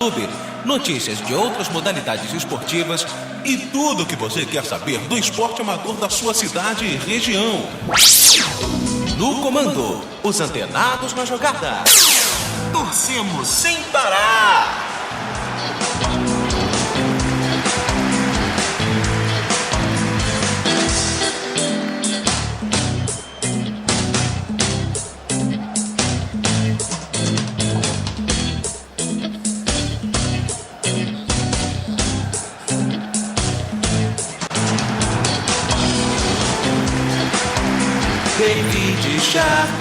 YouTube, notícias de outras modalidades esportivas e tudo o que você quer saber do esporte amador da sua cidade e região. No comando, os antenados na jogada. Torcemos sem parar. David Sharp.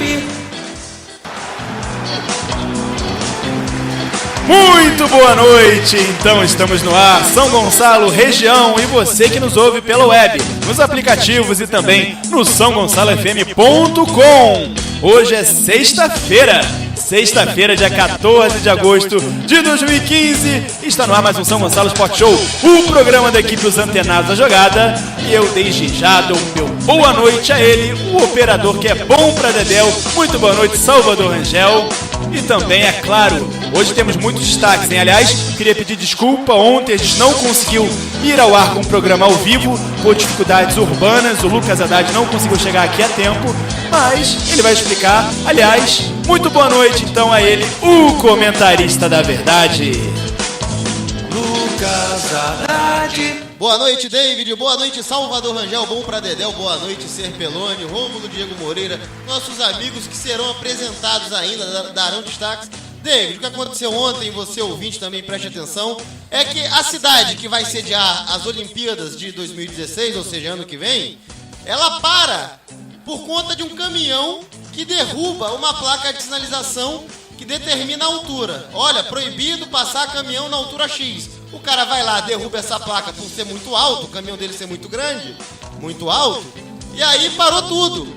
Muito boa noite, então estamos no ar, São Gonçalo, região, e você que nos ouve pela web, nos aplicativos e também no sãogonçalofm.com. Hoje é sexta-feira, dia 14 de agosto de 2015, está no ar mais um São Gonçalo Sport Show, o programa da equipe Os Antenados da Jogada, e eu desde já dou meu boa noite a ele, o operador que é bom pra Dedéu. Muito boa noite, Salvador Rangel. E também, é claro, hoje temos muitos destaques, hein? Aliás, queria pedir desculpa, ontem a gente não conseguiu ir ao ar com o programa ao vivo, por dificuldades urbanas, o Lucas Haddad não conseguiu chegar aqui a tempo, mas ele vai explicar. Aliás, muito boa noite então a ele, o comentarista da verdade, Lucas Haddad. Boa noite, David. Boa noite, Salvador Rangel. Bom pra Dedéu. Boa noite, Serpeloni, Rômulo Diego Moreira. Nossos amigos que serão apresentados ainda darão destaques. David, o que aconteceu ontem, você ouvinte também preste atenção, é que a cidade que vai sediar as Olimpíadas de 2016, ou seja, ano que vem, ela para por conta de um caminhão que derruba uma placa de sinalização que determina a altura. Olha, proibido passar caminhão na altura X. O cara vai lá, derruba essa placa por ser muito alto, o caminhão dele ser muito grande, muito alto, e aí parou tudo.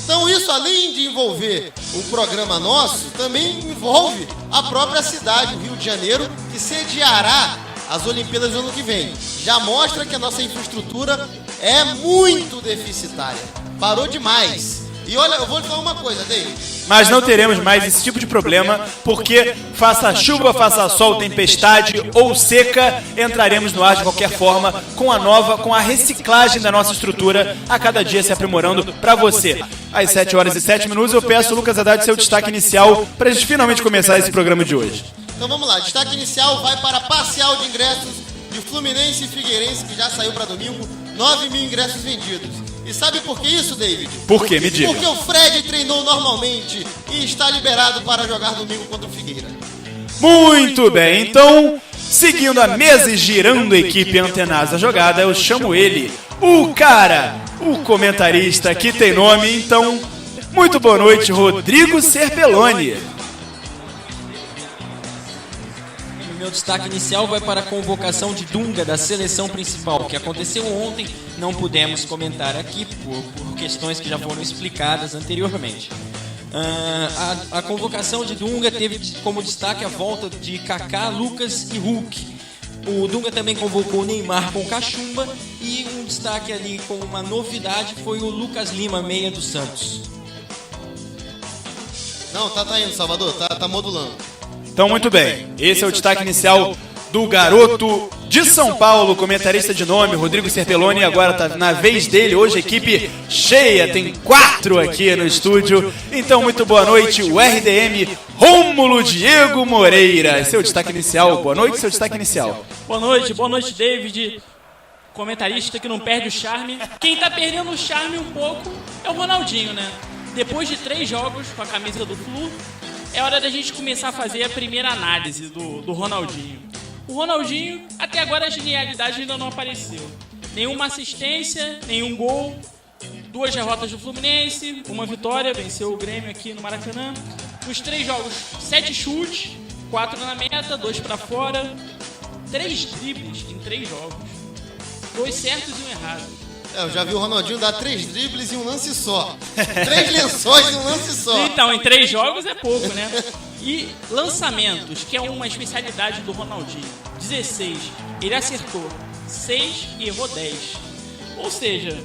Então isso, além de envolver o programa nosso, também envolve a própria cidade, o Rio de Janeiro, que sediará as Olimpíadas do ano que vem. Já mostra que a nossa infraestrutura é muito deficitária. Parou demais. E olha, eu vou te falar uma coisa, David. Mas não teremos mais esse tipo de problema, porque faça chuva, faça sol, tempestade ou seca, entraremos no ar de qualquer forma com a reciclagem da nossa estrutura, a cada dia se aprimorando para você. Às 7h07 eu peço ao Lucas Haddad seu destaque inicial para a gente finalmente começar esse programa de hoje. Então vamos lá, destaque inicial vai para a parcial de ingressos de Fluminense e Figueirense, que já saiu para domingo, 9 mil ingressos vendidos. E sabe por que isso, David? Por quê? Me diga. Porque o Fred treinou normalmente e está liberado para jogar domingo contra o Figueira. Muito bem, então, seguindo a mesa e girando a equipe Antenados da Jogada, eu chamo ele, o cara, o comentarista que tem nome, então, muito boa noite, Rodrigo Serpeloni. Meu destaque inicial vai para a convocação de Dunga da seleção principal, que aconteceu ontem, não pudemos comentar aqui por questões que já foram explicadas anteriormente. A convocação de Dunga teve como destaque a volta de Kaká, Lucas e Hulk. O Dunga também convocou o Neymar com Cachumba e um destaque ali com uma novidade foi o Lucas Lima, meia do Santos. Não, tá indo, Salvador, tá modulando. Então, muito bem, esse é o destaque inicial do garoto de São Paulo, comentarista de nome, Rodrigo Serpeloni. Agora está na vez dele, hoje a equipe cheia, tem 4 aqui no estúdio. Então, muito boa noite, o RDM Rômulo Diego Moreira. Seu destaque inicial, boa noite, seu destaque inicial. Boa noite, David, comentarista que não perde o charme. Quem tá perdendo o charme um pouco é o Ronaldinho, né? Depois de 3 jogos com a camisa do Flu, é hora da gente começar a fazer a primeira análise do Ronaldinho. O Ronaldinho, até agora a genialidade ainda não apareceu. Nenhuma assistência, nenhum gol, 2 derrotas do Fluminense, 1 vitória, venceu o Grêmio aqui no Maracanã. Nos 3 jogos, 7 chutes, 4 na meta, 2 pra fora, 3 dribles em 3 jogos, 2 certos e 1 errado. Eu já vi o Ronaldinho dar 3 dribles em um lance só. 3 lençóis em um lance só. Então, em 3 jogos é pouco, né? E lançamentos, que é uma especialidade do Ronaldinho. 16. Ele acertou 6 e errou 10. Ou seja,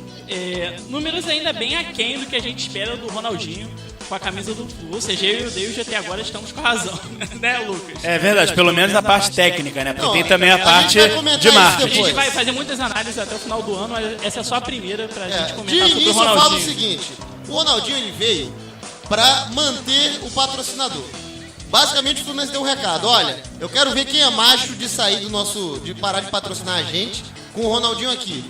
números ainda bem aquém do que a gente espera do Ronaldinho. com a camisa do Flu. Ou seja, eu e o David até agora estamos com razão, né, Lucas? É verdade, pelo menos na parte técnica, né? Porque Não, tem também a parte gente vai comentar de isso marketing. A gente vai fazer muitas análises até o final do ano, mas essa é só a primeira pra gente De comentar sobre o início eu falo o Ronaldinho. seguinte, o Ronaldinho ele veio pra manter o patrocinador. Basicamente o Fluminense deu um recado, olha, eu quero ver quem é macho de sair de parar de patrocinar a gente com o Ronaldinho aqui.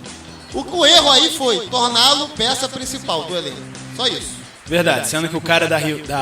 O erro aí foi torná-lo peça principal do elenco. Só isso. Verdade, sendo que o cara da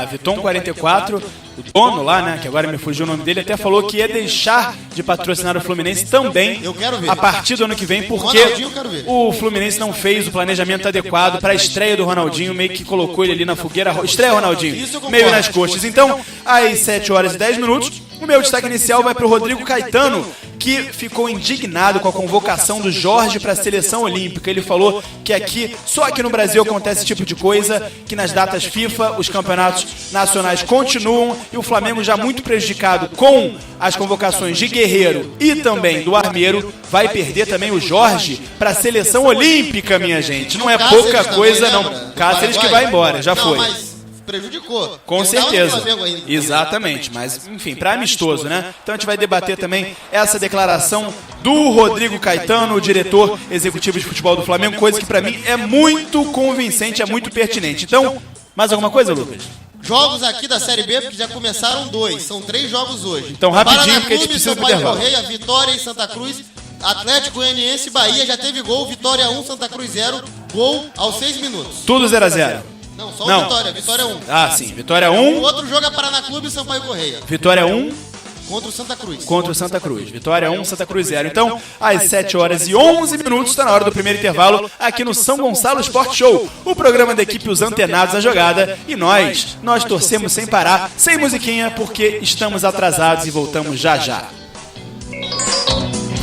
Viton 44, o dono lá, né, que agora me fugiu o nome dele, até falou que ia deixar de patrocinar o Fluminense também Eu quero ver. a partir do ano que vem, porque Ronaldinho eu quero ver. o Fluminense não fez o planejamento adequado para a estreia do Ronaldinho, meio que colocou ele ali na fogueira. Estreia Ronaldinho, Isso eu concordo. meio nas coxas. Então, às 7 horas e 10 minutos, o meu destaque inicial vai para o Rodrigo Caetano, que ficou indignado com a convocação do Jorge para a seleção olímpica. Ele falou que só aqui no Brasil acontece esse tipo de coisa, que nas datas FIFA os campeonatos nacionais continuam e o Flamengo, já muito prejudicado com as convocações de Guerreiro e também do Armeiro, vai perder também o Jorge para a seleção olímpica, minha gente. Não é pouca coisa, não. Cáceres que vai embora, já foi. Mas prejudicou. Com Não dava pro certeza. Flamengo ainda. Exatamente, mas enfim, para amistoso, né? Então a gente vai debater também essa declaração do Rodrigo Caetano, o diretor executivo de futebol do Flamengo, coisa que para mim é muito convincente, é muito pertinente. Então, mais alguma coisa, Lucas? Jogos aqui da Série B, porque já começaram 2. São 3 jogos hoje. Então, rapidinho, Paraná porque a gente Clube, precisa do Sampaio intervalo. Correia, Vitória e Santa Cruz. Atlético Goianiense e Bahia já teve gol. Vitória 1, Santa Cruz 0. Gol aos 6 minutos. Tudo 0-0. Não, só Não. o Vitória. Vitória 1. Ah, sim. Vitória O 1, outro jogo é Paraná Clube e Sampaio Correia. Vitória 1 Contra o Santa Cruz. contra o Santa Cruz. Vitória 1, Santa Cruz 0. Então, às 7 horas e 11 minutos, está na hora do primeiro intervalo, aqui no São Gonçalo Sport Show, o programa da equipe Os Antenados à Jogada. E nós torcemos sem parar, sem musiquinha, porque estamos atrasados e voltamos já já.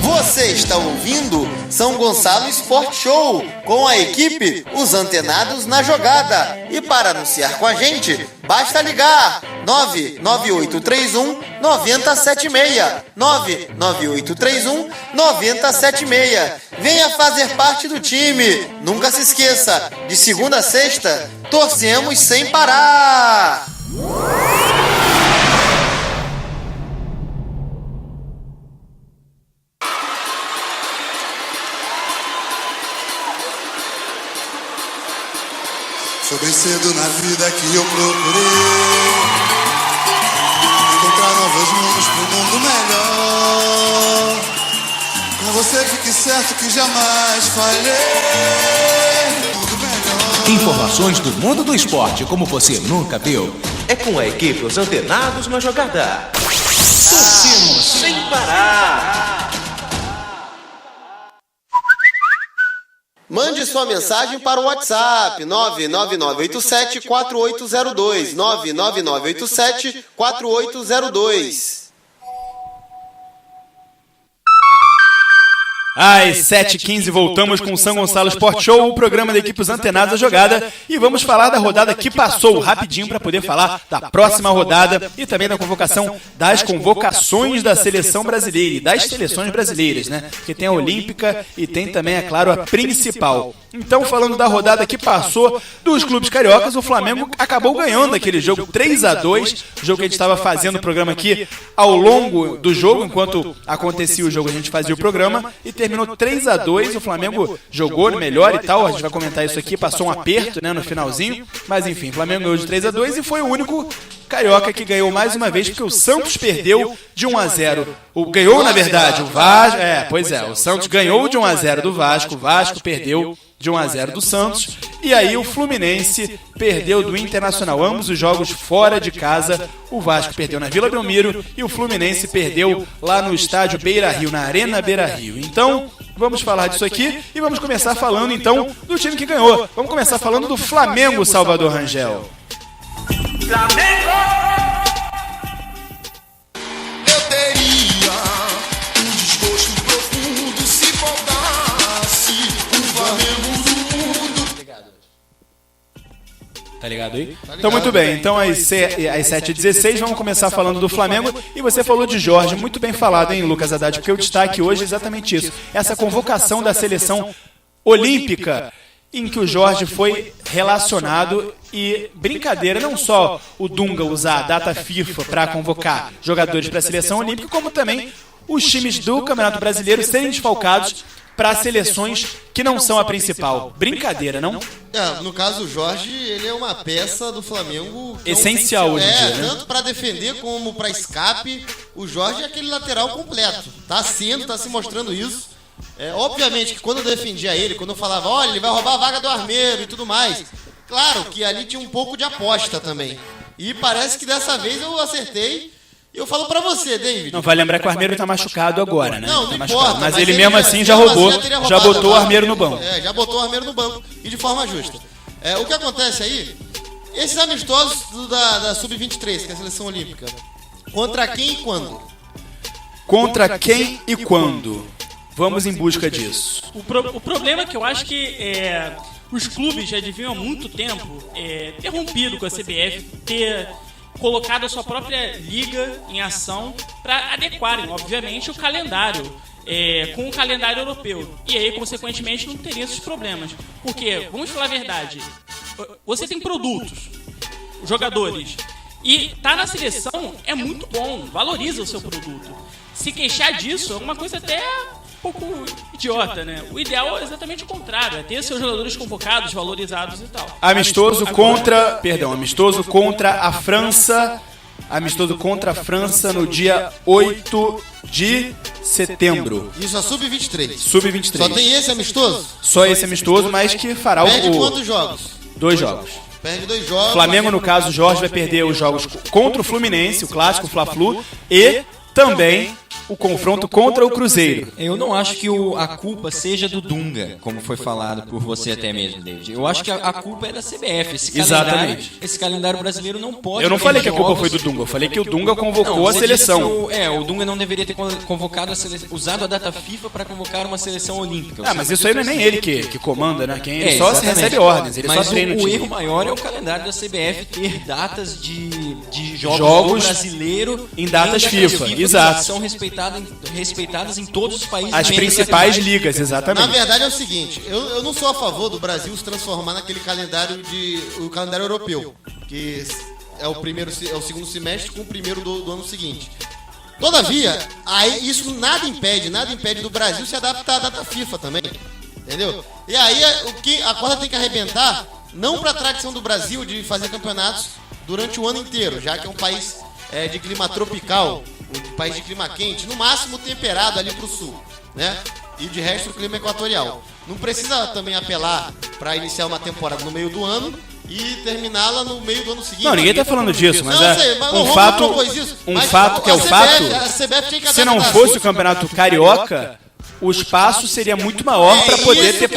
Você está ouvindo São Gonçalo Sport Show com a equipe Os Antenados na Jogada. E para anunciar com a gente, basta ligar 99831 9076. 99831 9076. Venha fazer parte do time. Nunca se esqueça, de segunda a sexta, torcemos sem parar. Foi bem cedo na vida que eu procurei encontrar novos rumos pro mundo melhor. Com você fique certo que jamais falhei. Tudo melhor. Informações do mundo do esporte como você nunca viu. É com a equipe Os Antenados na Jogada. Torcemos sem parar. Mande sua mensagem para o WhatsApp 99987-4802. 99987-4802. Às 7h15 voltamos com o São Gonçalo Sport Show, o programa da equipe Os Antenados à Jogada, e vamos falar da rodada que passou rapidinho para poder falar da próxima rodada e também da convocação das convocações da seleção brasileira e das seleções brasileiras, né? Que tem a Olímpica e tem também, é claro, a principal. Então, falando da rodada que passou dos clubes cariocas, o Flamengo acabou ganhando aquele jogo 3-2, jogo que a gente estava fazendo o programa aqui ao longo do jogo, enquanto acontecia o jogo a gente fazia o programa, e terminou 3-2, o Flamengo jogou melhor e tal, a gente vai comentar isso aqui, passou um aperto, né, no finalzinho, mas enfim, o Flamengo ganhou de 3-2 e foi o único carioca que ganhou mais uma vez, porque o Santos perdeu de 1-0, ganhou na verdade, o Vasco, o Santos ganhou de 1-0 do Vasco, o Vasco perdeu de 1-0 do Santos, e aí o Fluminense perdeu do Internacional, ambos os jogos fora de casa. O Vasco perdeu na Vila Belmiro e o Fluminense perdeu lá no estádio Beira-Rio, na Arena Beira-Rio. Então, vamos falar disso aqui e vamos começar falando então do time que ganhou. Vamos começar falando do Flamengo, Salvador Rangel. Flamengo! Eu teria um desgosto profundo se faltasse um Flamengo do mundo. Tá ligado aí? Então, muito bem. Então, às 7h16, vamos começar falando do Flamengo. E você falou de Jorge, muito bem falado, hein, Lucas Haddad? Porque o destaque hoje é exatamente isso. Essa convocação da seleção olímpica. em que o Jorge foi relacionado e brincadeira, não só o Dunga usar a data FIFA para convocar jogadores para a seleção olímpica, como também os times do Campeonato Brasileiro serem desfalcados para seleções que não são a principal. Brincadeira, não? No caso, o Jorge, ele é uma peça do Flamengo essencial hoje em dia, né? Tanto para defender como para escape. O Jorge é aquele lateral completo. Tá se mostrando isso. Obviamente que quando eu defendia ele, quando eu falava, olha, ele vai roubar a vaga do Armeiro e tudo mais, claro que ali tinha um pouco de aposta também. E parece que dessa vez eu acertei. Eu falo pra você, David. Não, vai lembrar que o Armeiro tá machucado agora, né? Não tá importa. Mas ele mesmo assim já roubou, já botou o Armeiro no banco. Já botou o Armeiro no banco. E de forma justa. O que acontece aí, esses amistosos da Sub-23, que é a seleção olímpica, contra quem e quando? Contra quem e quando? Vamos em busca disso. O problema é que eu acho que os clubes já deviam há muito tempo ter rompido com a CBF, ter colocado a sua própria liga em ação para adequarem, obviamente, o calendário com o calendário europeu. E aí, consequentemente, não teria esses problemas. Porque, vamos falar a verdade, você tem produtos, jogadores, e tá na seleção é muito bom, valoriza o seu produto. Se queixar disso é uma coisa até um pouco idiota, né? O ideal é exatamente o contrário, é ter seus jogadores convocados, valorizados e tal. Amistoso contra a França. Amistoso contra a França no dia 8 de setembro. Isso, a Sub-23. Sub-23. Só tem esse amistoso? Só esse amistoso, mas que fará Perde quantos jogos? 2 jogos. Perde 2 jogos. Flamengo, no caso, Jorge vai perder os jogos contra o Fluminense, o clássico Fla-Flu, e também o confronto contra o Cruzeiro. Eu não acho que a culpa seja do Dunga, como foi falado por você até mesmo, David. Eu acho que a culpa é da CBF. Exatamente. Esse calendário brasileiro não pode... Eu não falei que a culpa foi do Dunga, eu falei que o Dunga convocou a seleção. O Dunga não deveria ter convocado usado a data FIFA para convocar uma seleção olímpica. Mas isso aí não é nem ele que comanda, né? Ele só se recebe ordens, ele só treina o time. O erro maior é o calendário da CBF ter datas de jogos brasileiro em datas FIFA, exato. São respeitadas em todos os países. As principais ligas, exatamente. Na verdade é o seguinte, eu não sou a favor do Brasil se transformar naquele calendário o calendário europeu, que é o segundo semestre com o primeiro do ano seguinte. Todavia, aí isso nada impede do Brasil se adaptar à data FIFA também, entendeu? E aí a corda tem que arrebentar, não para a tradição do Brasil de fazer campeonatos durante o ano inteiro, já que é um país de clima tropical, um país de clima quente, no máximo temperado ali pro sul, né? E de resto o clima equatorial. Não precisa também apelar para iniciar uma temporada no meio do ano e terminá-la no meio do ano seguinte. Não, ninguém tá falando disso, mas um fato que é o fato. Se não fosse o Campeonato Carioca, o espaço seria muito maior para poder ter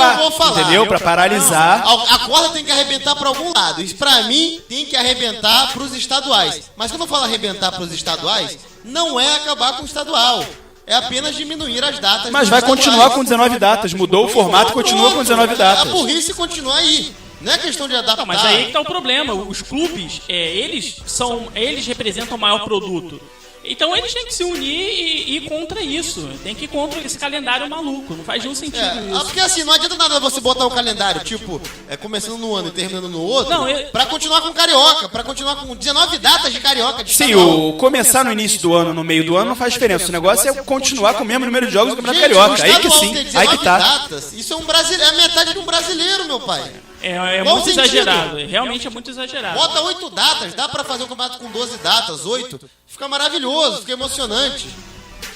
entendeu? Para paralisar. A corda tem que arrebentar para algum lado. Isso para mim tem que arrebentar para os estaduais. Mas quando eu falo arrebentar para os estaduais, não é acabar com o estadual. É apenas diminuir as datas. Mas vai continuar com 19 datas. Mudou o formato, continua com 19 datas. A burrice continua aí. Não é questão de adaptar. Não, mas aí que tá o problema. Os clubes, eles representam o maior produto. Então eles têm que se unir e ir contra isso. Tem que ir contra esse calendário maluco. Não faz nenhum sentido isso. Porque assim, não adianta nada você botar o calendário, tipo, começando no ano e terminando no outro, pra continuar com Carioca, pra continuar com 19 datas de Carioca. Sim, o começar no início do ano, no meio do ano, não faz diferença. O negócio é continuar com o mesmo número de jogos do Campeonato Carioca. Aí que sim, aí que tá. Datas, isso é um brasileiro, é a metade de um brasileiro, meu pai. É muito exagerado, realmente é muito exagerado. Bota 8 datas, dá pra fazer um campeonato com 12 datas, 8, fica maravilhoso, fica emocionante.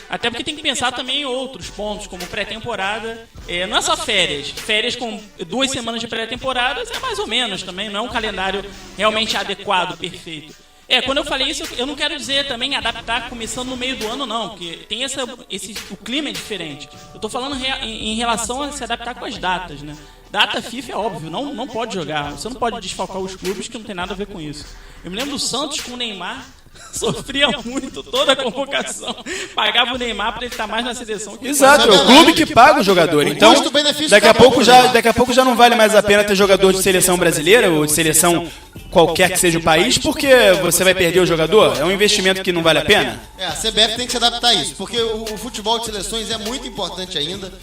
Até porque tem que pensar também em outros pontos, como pré-temporada. Não é só férias. Férias com 2 semanas de pré-temporada é mais ou menos também, não é um calendário realmente adequado, perfeito. Quando eu falei isso, eu não quero dizer também adaptar começando no meio do ano, não, porque tem o clima é diferente. Eu tô falando em relação a se adaptar com as datas, né? Data FIFA é óbvio, não pode jogar. Você não pode desfalcar os clubes que não tem nada a ver com isso. Eu me lembro do Santos com o Neymar, sofria muito toda a convocação. Pagava o Neymar para ele estar mais na seleção. Exato, é o clube que paga o jogador. Então, daqui a pouco já não vale mais a pena ter jogador de seleção brasileira ou de seleção qualquer que seja o país, porque você vai perder o jogador? É um investimento que não vale a pena? A CBF tem que se adaptar a isso, porque o futebol de seleções é muito importante ainda.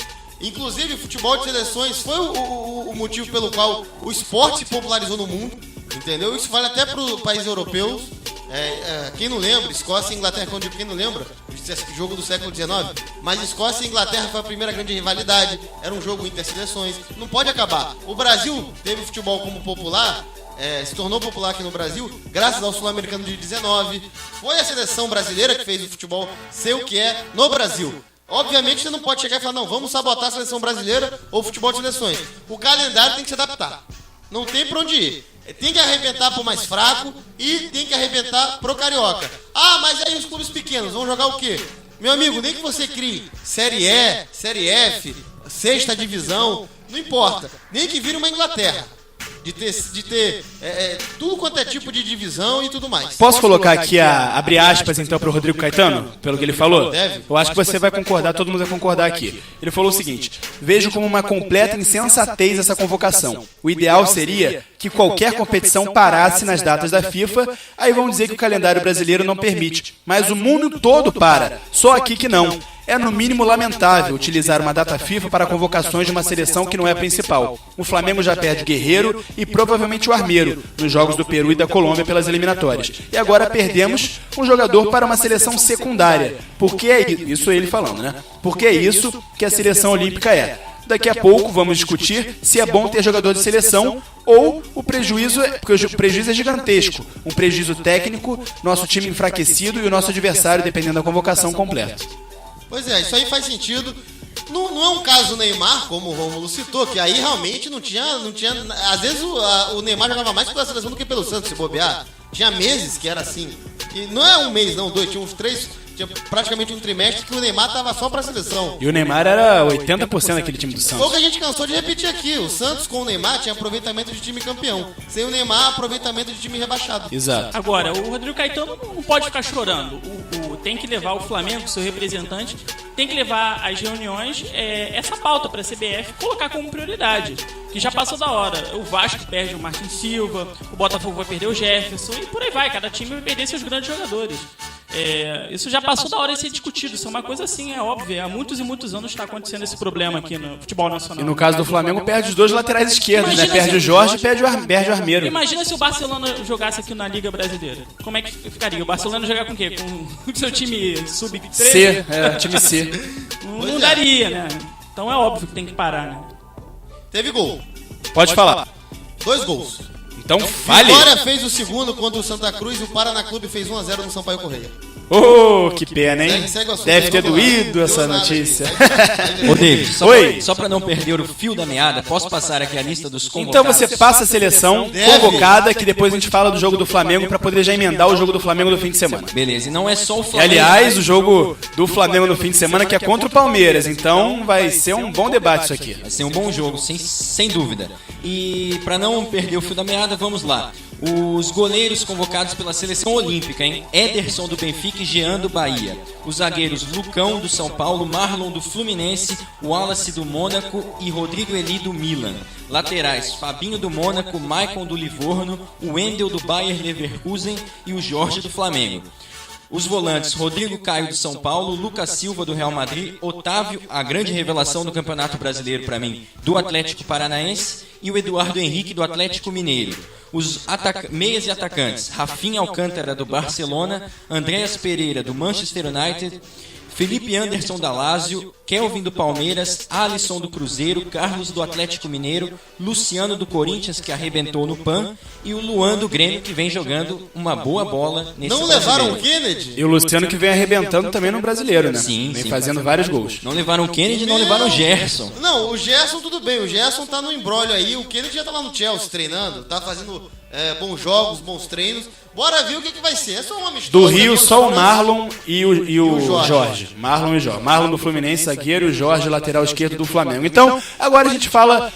Inclusive, o futebol de seleções foi o motivo pelo qual o esporte se popularizou no mundo, entendeu? Isso vale até para os países europeus. Quem não lembra, Escócia e Inglaterra, quando eu digo quem não lembra, jogo do século XIX, mas Escócia e Inglaterra foi a primeira grande rivalidade, era um jogo inter-seleções, não pode acabar. O Brasil teve futebol como popular, se tornou popular aqui no Brasil, graças ao Sul-Americano de 19, foi a seleção brasileira que fez o futebol ser o que é no Brasil. Obviamente você não pode chegar e falar, não, vamos sabotar a seleção brasileira ou o futebol de seleções. O calendário tem que se adaptar, não tem pra onde ir. Tem que arrebentar pro mais fraco e tem que arrebentar pro carioca. Ah, mas aí os clubes pequenos vão jogar o quê? Meu amigo, nem que você crie Série E, Série F, sexta divisão, não importa. Nem que vire uma Inglaterra. De ter tudo quanto é tipo de divisão e tudo mais. Posso colocar aqui, abrir aspas então para o Rodrigo Caetano, pelo que ele falou? Deve. Eu acho que você vai concordar, todo mundo vai concordar aqui. Ele falou o seguinte: vejo como uma completa insensatez essa convocação. O ideal seria que qualquer competição parasse nas datas da FIFA, aí vão dizer que o calendário brasileiro não permite. Mas o mundo todo para, só aqui que não. É no mínimo lamentável utilizar uma data FIFA para convocações de uma seleção que não é a principal. O Flamengo já perde Guerreiro e provavelmente o Armeiro nos jogos do Peru e da Colômbia pelas eliminatórias. E agora perdemos um jogador para uma seleção secundária. Porque é isso ele falando, né? Porque é isso que a seleção olímpica é. Daqui a pouco vamos discutir se é bom ter jogador de seleção ou o prejuízo, porque o prejuízo é gigantesco. Um prejuízo técnico, nosso time enfraquecido e o nosso adversário dependendo da convocação completa. Pois é, isso aí faz sentido. Não é um caso Neymar, como o Rômulo citou, que aí realmente não tinha. Às vezes o Neymar jogava mais pela seleção do que pelo Santos, se bobear. Tinha meses que era assim. E não é um mês, não, dois, tinha uns 3. Tinha praticamente um trimestre que o Neymar tava só pra seleção. E o Neymar era 80% daquele time do Santos. Foi o que a gente cansou de repetir aqui. O Santos com o Neymar tinha aproveitamento de time campeão. Sem o Neymar, aproveitamento de time rebaixado. Exato. Agora, o Rodrigo Caetano não pode ficar chorando. Tem que levar o Flamengo, seu representante, tem que levar às reuniões essa pauta para a CBF colocar como prioridade. Que já passou da hora. O Vasco perde o Martin Silva, o Botafogo vai perder o Jefferson e por aí vai. Cada time vai perder seus grandes jogadores. Isso já passou da hora de ser discutido. Isso é uma coisa assim, é óbvio. Há muitos e muitos anos está acontecendo esse problema aqui no futebol nacional. E no caso do Flamengo, perde os dois laterais esquerdos, né? Perde o Jorge e perde o Armeiro. Imagina se o Barcelona jogasse aqui na Liga Brasileira. Como é que ficaria? O Barcelona jogar com o quê? Com o seu time sub-13? C, time C. Não daria, né? Então é óbvio que tem que parar, né? Teve gol. Pode falar. 2 gols. Então fale. Vitória fez o segundo contra o Santa Cruz e o Paraná Clube fez 1-0 no Sampaio Correia. Oh, que pena, hein? Segue o assunto, Deve ter vamos lá. doído essa Deu nada notícia. Ô, David, Oi. só pra não perder o fio da meada, posso passar aqui a lista dos Então convocados? você passa a seleção convocada, que depois a gente fala do jogo do Flamengo pra poder já emendar o jogo do Flamengo no fim de semana. Beleza, e não é só o E Flamengo. aliás, o jogo do Flamengo no fim de semana que é contra o Palmeiras, então vai ser um bom debate isso aqui. Vai ser um bom jogo, sem dúvida. E pra não perder o fio da meada, vamos lá. Os goleiros convocados pela seleção olímpica, hein? Ederson do Benfica e Jean do Bahia. Os zagueiros Lucão do São Paulo, Marlon do Fluminense, Wallace do Mônaco e Rodrigo Eli do Milan. Laterais, Fabinho do Mônaco, Maicon do Livorno, o Wendel do Bayer Leverkusen e o Jorge do Flamengo. Os volantes, Rodrigo Caio do São Paulo, Lucas Silva do Real Madrid, Otávio, a grande revelação do Campeonato Brasileiro para mim, do Atlético Paranaense, e o Eduardo Henrique do Atlético Mineiro. Os meias e atacantes, Rafinha Alcântara do Barcelona, Andreas Pereira do Manchester United, Felipe Anderson da Lazio, Kelvin do Palmeiras, Alisson do Cruzeiro, Carlos do Atlético Mineiro, Luciano do Corinthians, que arrebentou no PAN, e o Luan do Grêmio, que vem jogando uma boa bola nesse Não levaram o brasileiro. Kennedy? E o Luciano que vem arrebentando também no Brasileiro, né? Sim, Vem sim. fazendo vários gols. Não levaram o Kennedy, não levaram o Gerson. Não, o Gerson tudo bem. O Gerson tá no embrólio aí. O Kennedy já tá lá no Chelsea treinando. Tá fazendo bons jogos, bons treinos. Bora ver o que vai ser. É só uma mistura. Do Rio, só o Marlon e o Jorge. Marlon e Jorge. Marlon do Fluminense, zagueiro, e o Jorge, lateral esquerdo do Flamengo. Então, agora a gente fala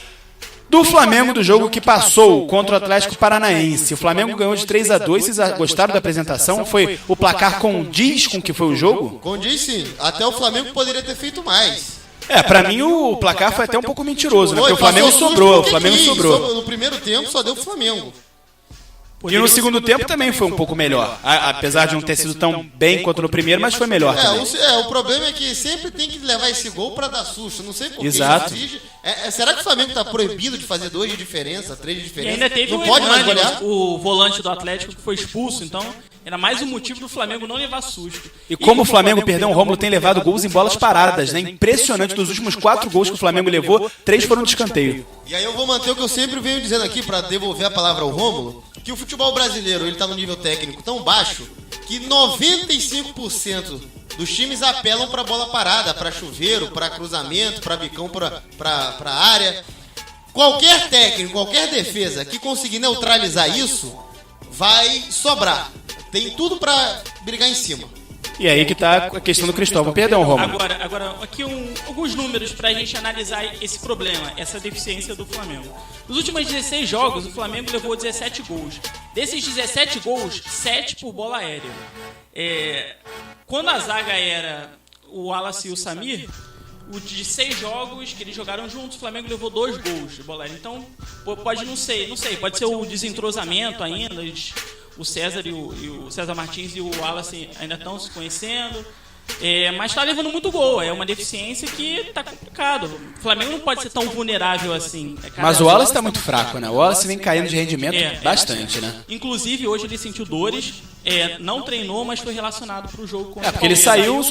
do Flamengo, do jogo que passou contra o Atlético Paranaense. O Flamengo ganhou de 3-2. Vocês gostaram da apresentação? Foi o placar condiz com o que foi o jogo? Condiz sim. Até o Flamengo poderia ter feito mais. Pra mim o placar foi até um pouco mentiroso, né? Porque o Foi, Flamengo passou sobrou, tudo o Flamengo que quis. sobrou. No primeiro tempo só deu o Flamengo. E no segundo tempo também foi um pouco melhor. Apesar de não ter sido tão bem quanto no primeiro, mas foi melhor também. O problema é que sempre tem que levar esse gol pra dar susto. Não sei por que Exato. exige. Será que o Flamengo tá proibido de fazer 2 de diferença, 3 de E diferença? ainda teve não pode mais Hernani, golear? o volante do Atlético, que foi expulso, então era mais um motivo do Flamengo não levar susto. E como o Flamengo perdeu, o Rômulo tem levado gols em bolas paradas, né? Impressionante, dos últimos 4 gols que o Flamengo levou, 3 foram de escanteio. E aí eu vou manter o que eu sempre venho dizendo aqui pra devolver a palavra ao Rômulo, que o futebol brasileiro ele tá num nível técnico tão baixo que 95% dos times apelam pra bola parada, pra chuveiro, pra cruzamento, pra bicão, pra área. Qualquer técnico, qualquer defesa que conseguir neutralizar isso, vai sobrar. Tem tudo pra brigar em cima. E aí que tá a questão do Cristóvão. Perdão, Rômulo. Agora aqui alguns números pra gente analisar esse problema, essa deficiência do Flamengo. Nos últimos 16 jogos, o Flamengo levou 17 gols. Desses 17 gols, 7 por bola aérea. Quando a zaga era o Wallace e o Samir, o de 6 jogos que eles jogaram juntos, o Flamengo levou 2 gols de bola aérea. Então, pode não sei, pode ser o desentrosamento ainda, o César e o César Martins e o Wallace ainda estão se conhecendo. Mas tá levando muito gol, é uma deficiência que tá complicado. O Flamengo não pode ser tão vulnerável assim. Mas o Wallace tá muito fraco, né? O Wallace vem caindo de rendimento bastante, né? Inclusive, hoje ele sentiu dores, não treinou, mas foi relacionado pro jogo contra porque ele saiu,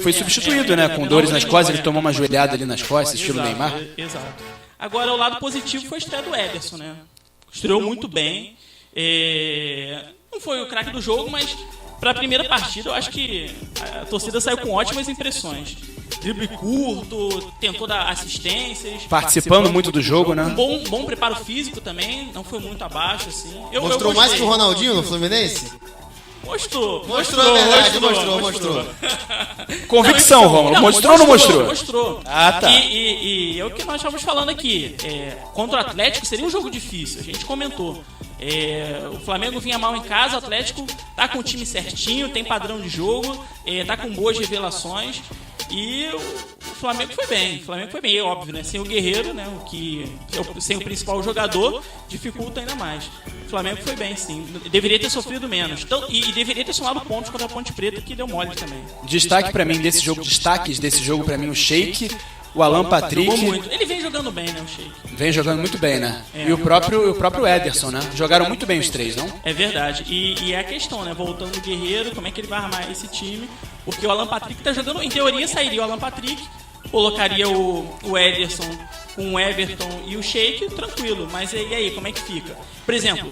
foi substituído, né? Com dores nas costas, ele tomou uma joelhada ali nas costas, estilo Neymar. Exato. Agora, o lado positivo foi a estreia do Ederson, né? Estreou muito bem. Não foi o craque do jogo, mas para a primeira partida eu acho que a torcida saiu com ótimas impressões. Drible curto, tentou dar assistências. Participando muito do jogo, né? Um bom preparo físico também, não foi muito abaixo, assim. Mostrou mais que o Ronaldinho no Fluminense? Mostrou. Convicção, Rômulo. Mostrou ou não mostrou? Mostrou. Ah, tá. E é o que nós estávamos falando aqui. Contra o Atlético seria um jogo difícil, a gente comentou. O Flamengo vinha mal em casa, o Atlético tá com o time certinho, tem padrão de jogo, tá com boas revelações. E o Flamengo foi bem. É óbvio, né? Sem o Guerreiro, né? Sem o principal jogador, dificulta ainda mais. O Flamengo foi bem, sim. Deveria ter sofrido menos. E deveria ter somado pontos contra a Ponte Preta, que deu mole também. Destaques desse jogo pra mim, o Sheik, o Alan Patrick. Ele vem jogando bem, né, o Sheik? Vem jogando muito bem, né? E o próprio Ederson, né? Jogaram muito bem os três, não? É verdade. E é a questão, né? Voltando o Guerreiro, como é que ele vai armar esse time? Porque o Alan Patrick tá jogando... Em teoria, sairia o Alan Patrick, colocaria o Ederson com o Everton e o Sheik, tranquilo. Mas e aí, como é que fica? Por exemplo,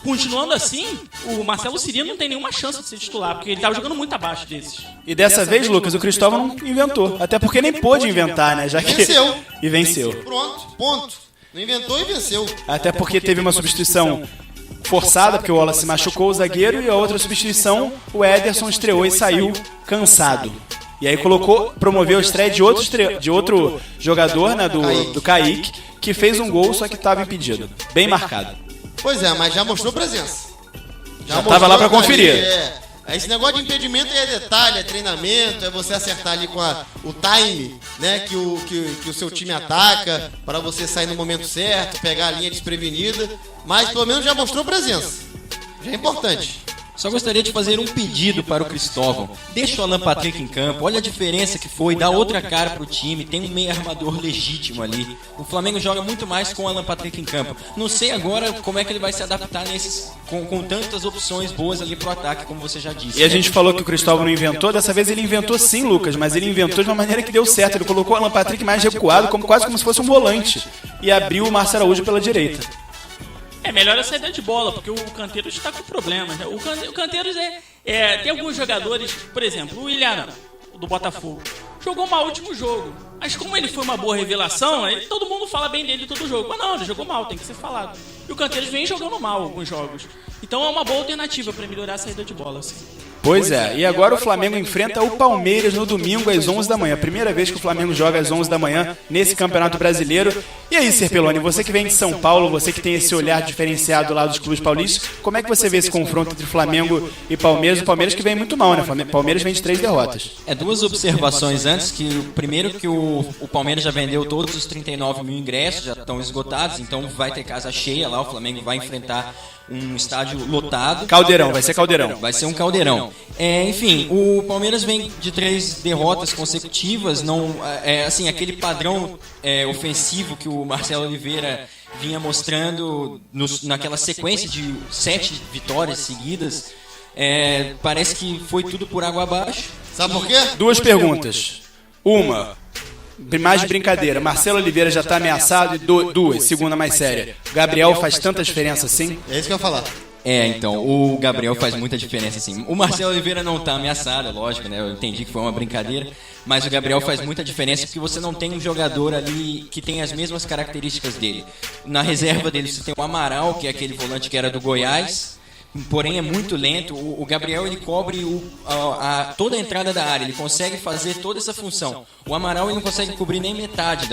continuando assim, o Marcelo Cirino não tem nenhuma chance de ser titular, porque ele tava jogando muito abaixo desses. E dessa vez, Lucas, o Cristóvão não inventou. Até porque nem pôde inventar, né? Já que... Venceu. E venceu. Pronto, ponto. Não inventou e venceu. Até porque teve uma substituição forçada, porque o Wallace machucou o zagueiro, e a outra substituição, o Ederson estreou e saiu cansado. E aí promoveu a estreia de outro jogador, né, do Kaique, que fez um gol, só que estava impedido. Bem marcado. Pois é, mas já mostrou presença. Já estava lá para conferir. Esse negócio de impedimento é detalhe, é treinamento, é você acertar ali com o time, né, que o seu time ataca, para você sair no momento certo, pegar a linha desprevenida, mas pelo menos já mostrou presença. Já é importante. Só gostaria de fazer um pedido para o Cristóvão. Deixa o Alan Patrick em campo, olha a diferença que foi, dá outra cara pro time, tem um meio armador legítimo ali. O Flamengo joga muito mais com o Alan Patrick em campo. Não sei agora como é que ele vai se adaptar com tantas opções boas ali pro ataque, como você já disse. E a gente falou que o Cristóvão não inventou, dessa vez ele inventou sim, Lucas, mas ele inventou de uma maneira que deu certo. Ele colocou o Alan Patrick mais recuado, quase como se fosse um volante, e abriu o Márcio Araújo pela direita. Melhor a saída de bola, porque o Canteiros está com problemas, né? O Canteiros tem alguns jogadores, por exemplo, o Ilharão, do Botafogo, jogou mal o último jogo. Mas como ele foi uma boa revelação, todo mundo fala bem dele todo jogo. Mas não, ele jogou mal, tem que ser falado. E o Canteiros vem jogando mal alguns jogos. Então é uma boa alternativa para melhorar a saída de bola, assim. Pois é, e agora o Flamengo enfrenta o Palmeiras no domingo às 11 da manhã. Primeira vez que o Flamengo joga às 11 da manhã nesse Campeonato Brasileiro. E aí, Serpeloni, você que vem de São Paulo, você que tem esse olhar diferenciado lá dos clubes paulistas, como é que você vê esse confronto entre Flamengo e Palmeiras? O Palmeiras que vem muito mal, né? O Palmeiras vem de 3 derrotas. Duas observações antes, primeiro que o Palmeiras já vendeu todos os 39 mil ingressos, já estão esgotados, então vai ter casa cheia lá, o Flamengo vai enfrentar um estádio lotado. Caldeirão, vai ser caldeirão. Vai ser um caldeirão. Enfim, o Palmeiras vem de 3 derrotas consecutivas, não, assim, aquele padrão ofensivo que o Marcelo Oliveira vinha mostrando naquela sequência de 7 vitórias seguidas, parece que foi tudo por água abaixo. Sabe por quê? 2 perguntas. Uma, mais de brincadeira, Marcelo Oliveira já tá ameaçado, e 2, segunda mais séria, Gabriel faz tanta diferença assim? É isso que eu ia falar. Então, o Gabriel faz muita diferença, assim. O Marcelo Oliveira não tá ameaçado, lógico, né? Eu entendi que foi uma brincadeira, mas o Gabriel faz muita diferença porque você não tem um jogador ali que tem as mesmas características dele. Na reserva dele você tem o Amaral, que é aquele volante que era do Goiás, porém é muito lento. O Gabriel, ele cobre toda a entrada da área, ele consegue fazer toda essa função. O Amaral, ele não consegue cobrir nem metade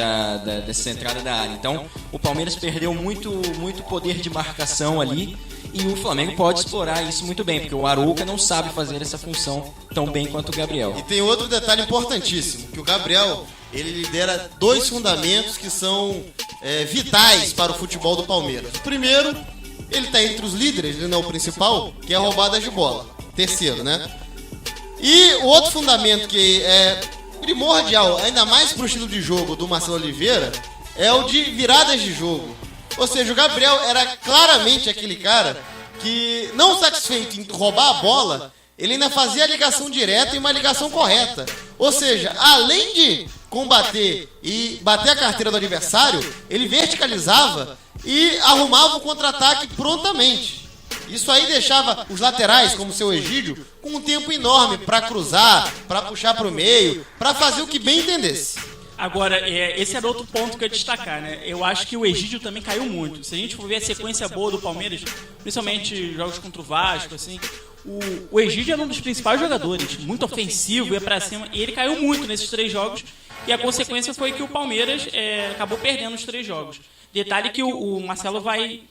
dessa entrada da área. Então o Palmeiras perdeu muito poder de marcação ali, e o Flamengo pode explorar isso muito bem, porque o Arouca não sabe fazer essa função tão bem quanto o Gabriel. E tem outro detalhe importantíssimo, que o Gabriel, ele lidera 2 fundamentos que são vitais para o futebol do Palmeiras. O primeiro, ele está entre os líderes, ele não é o principal, que é a roubada de bola. Terceiro, né? E o outro fundamento que é primordial, ainda mais para o estilo de jogo do Marcelo Oliveira, é o de viradas de jogo. Ou seja, o Gabriel era claramente aquele cara que, não satisfeito em roubar a bola, ele ainda fazia a ligação direta e uma ligação correta. Ou seja, além de combater e bater a carteira do adversário, ele verticalizava e arrumava o contra-ataque prontamente. Isso aí deixava os laterais, como o seu Egídio, com um tempo enorme para cruzar, para puxar para o meio, para fazer o que bem entendesse. Agora, esse era outro ponto que eu ia destacar, né? Eu acho que o Egídio também caiu muito. Se a gente for ver a sequência boa do Palmeiras, principalmente jogos contra o Vasco, assim, o Egídio era um dos principais jogadores, muito ofensivo, ia pra cima, e ele caiu muito nesses 3 jogos, e a consequência foi que o Palmeiras acabou perdendo os 3 jogos. Detalhe que o Marcelo vai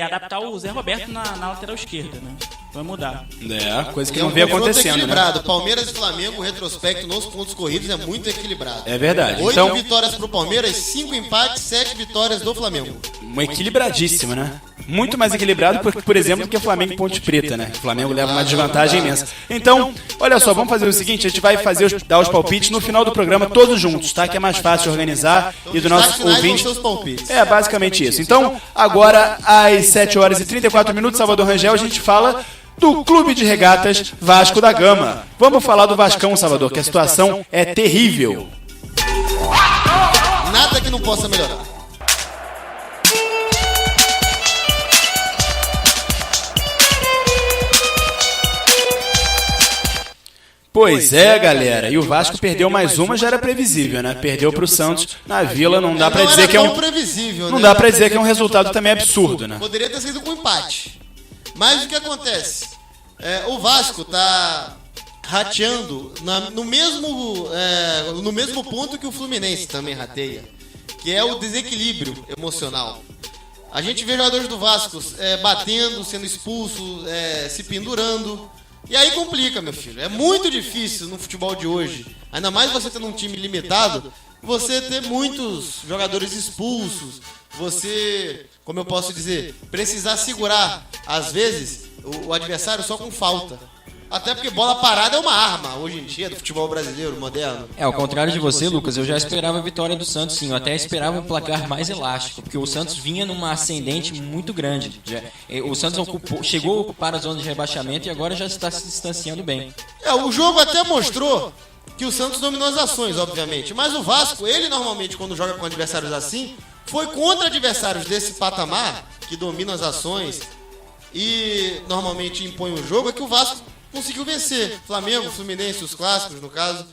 adaptar o Zé Roberto na lateral esquerda, né? Vai mudar. Coisa que não vem acontecendo, equilibrado. né? Palmeiras e Flamengo, o retrospecto nos pontos corridos é muito equilibrado. É verdade. 8 Então, vitórias pro Palmeiras, 5 empates, 7 vitórias do Flamengo. um equilibradíssimo, né? Muito mais equilibrado, por exemplo, do que o Flamengo e Ponte Preta, né? O Flamengo leva uma desvantagem imensa. Então, olha só, vamos fazer o seguinte, a gente vai dar os palpites no final do programa todos juntos, tá? Que é mais fácil de organizar e do nosso ouvinte. Basicamente isso. Então, agora, às 7h34, Salvador Rangel, a gente fala do Clube de Regatas Vasco da Gama. Vamos falar do Vascão, Salvador, que a situação é terrível. Nada que não possa melhorar. Pois é, galera. E o Vasco perdeu mais uma, já era previsível, né? Perdeu pro Santos na Vila, não dá pra dizer que é um previsível, não né? dá pra dizer que é um resultado também absurdo, né? Poderia ter sido com empate. Mas o que acontece? O Vasco tá rateando no mesmo ponto que o Fluminense também rateia, que é o desequilíbrio emocional. A gente vê jogadores do Vasco batendo, sendo expulsos, se pendurando. E aí complica, meu filho. É muito difícil no futebol de hoje, ainda mais você tendo um time limitado, você ter muitos jogadores expulsos, você, como eu posso dizer, precisar segurar, às vezes, o adversário só com falta. Até porque bola parada é uma arma, hoje em dia, do futebol brasileiro moderno. Ao contrário de você, Lucas, eu já esperava a vitória do Santos, sim. Eu até esperava um placar mais elástico, porque o Santos vinha numa ascendente muito grande. O Santos chegou a ocupar a zona de rebaixamento e agora já está se distanciando bem. O jogo até mostrou que o Santos dominou as ações, obviamente. Mas o Vasco, ele normalmente, quando joga com adversários assim, foi contra adversários desse patamar, que dominam as ações e normalmente impõem o jogo, é que o Vasco conseguiu vencer. Flamengo, Fluminense, os clássicos, no caso.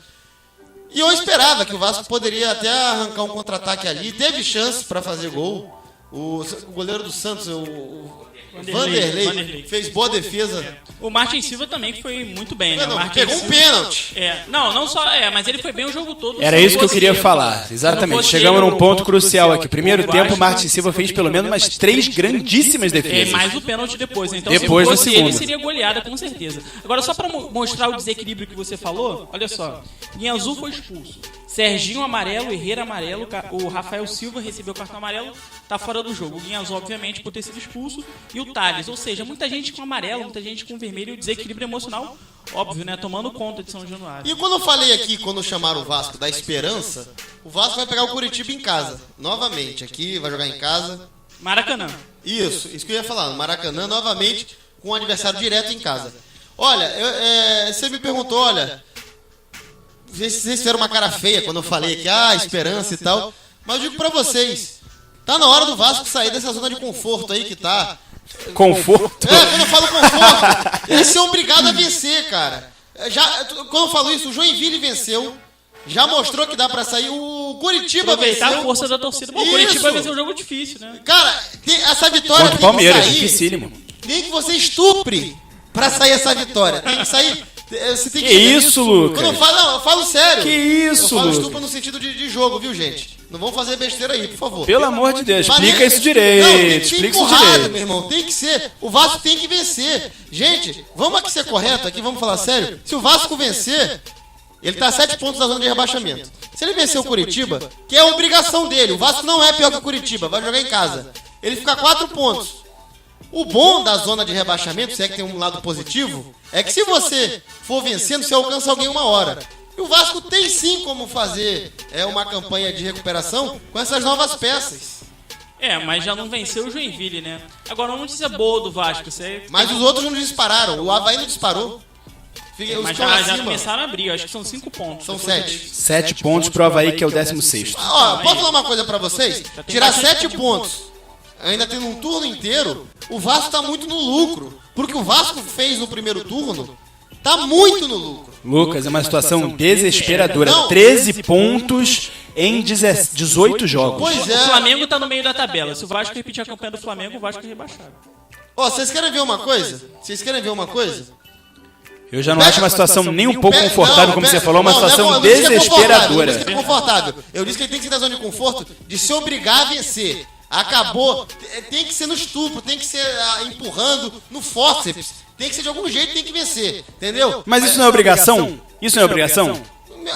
E eu esperava que o Vasco poderia até arrancar um contra-ataque ali. Teve chance para fazer gol. O goleiro do Santos, o Vanderlei, fez boa defesa. O Martin Silva também foi muito bem, né? Pegou um pênalti. Não só mas ele foi bem o jogo todo. Era isso que eu queria falar, exatamente. Chegamos num ponto crucial aqui. Primeiro tempo, o Martin Silva fez pelo menos umas 3 grandíssimas defesas. Mais o pênalti depois, então depois se fosse do segundo, ele seria goleada com certeza. Agora, só para mostrar o desequilíbrio que você falou, olha só. Guianzu foi expulso. Serginho amarelo, Herrera amarelo, o Rafael Silva recebeu cartão amarelo, tá fora do jogo. O Guinhas, obviamente, por ter sido expulso, e o Thales. Ou seja, muita gente com amarelo, muita gente com vermelho, e o desequilíbrio emocional, óbvio, né? Tomando conta de São Januário. E quando eu falei aqui, quando chamaram o Vasco da esperança, o Vasco vai pegar o Curitiba em casa. Novamente, aqui, vai jogar em casa. Maracanã. Isso que eu ia falar. No Maracanã, novamente, com um adversário direto em casa. Olha, você me perguntou, olha... Vocês fizeram uma cara feia quando eu falei que esperança e tal. Mas eu digo pra vocês, tá na hora do Vasco sair dessa zona de conforto aí que tá. Conforto? Quando eu falo conforto, eles são obrigados a vencer, cara. Quando eu falo isso, o Joinville venceu. Já mostrou que dá pra sair. O Curitiba Aproveitar venceu. a força da torcida. Bom, o Curitiba venceu um jogo difícil, né? Cara, essa vitória Contra o tem Palmeiras, que sair. dificílimo. Nem que você estupre pra sair essa vitória. Tem que sair. Você tem Que isso, Lucas? Quando eu falo sério. Que isso, Eu falo Lucas? estupro no sentido de jogo, viu, gente? Não vamos fazer besteira aí, por favor. Pelo amor de Deus, Mas explica nem- isso direito. Não, tem que ser Explica isso empurrado, direito. meu irmão. Tem que ser. O Vasco tem que vencer. Gente, vamos aqui ser correto, aqui vamos falar sério. Se o Vasco vencer, ele tá a 7 pontos da zona de rebaixamento. Se ele vencer o Curitiba, que é a obrigação dele, o Vasco não é pior que o Curitiba, vai jogar em casa. Ele fica a 4 pontos. O bom da zona de rebaixamento, se é que tem um lado positivo, é que se você for vencendo, você alcança alguém uma hora. E o Vasco tem sim como fazer uma campanha de recuperação com essas novas peças. Mas já não venceu o Joinville, né? Agora, uma notícia boa do Vasco. Mas os outros não dispararam. O Avaí não disparou. Os Mas estão já acima. começaram a abrir. Eu acho que são 5 pontos. São Depois 7. 7 pontos pro Avaí, que é o 16º. Ó, posso falar uma coisa pra vocês? tem Tirar bastante 7 pontos, ainda tendo um turno inteiro, o Vasco tá muito no lucro. Porque o Vasco fez no primeiro turno, tá muito no lucro. Lucas, é uma situação desesperadora. Não. 13 pontos em 18 jogos. Pois O é. Flamengo tá no meio da tabela. Se o Vasco repetir a campanha do Flamengo, o Vasco é rebaixado. Ó, vocês querem ver uma coisa? Vocês querem ver uma coisa? Eu já não acho uma situação nem um pouco confortável, como você falou, uma situação eu disse que é confortável, desesperadora. Eu disse que é confortável. Eu disse que ele tem que ser da zona de conforto de se obrigar a vencer. Acabou. Tem que ser no estupro, tem que ser empurrando no fórceps. Tem que ser de algum jeito, tem que vencer. Entendeu? Mas isso não é obrigação? Isso não é obrigação?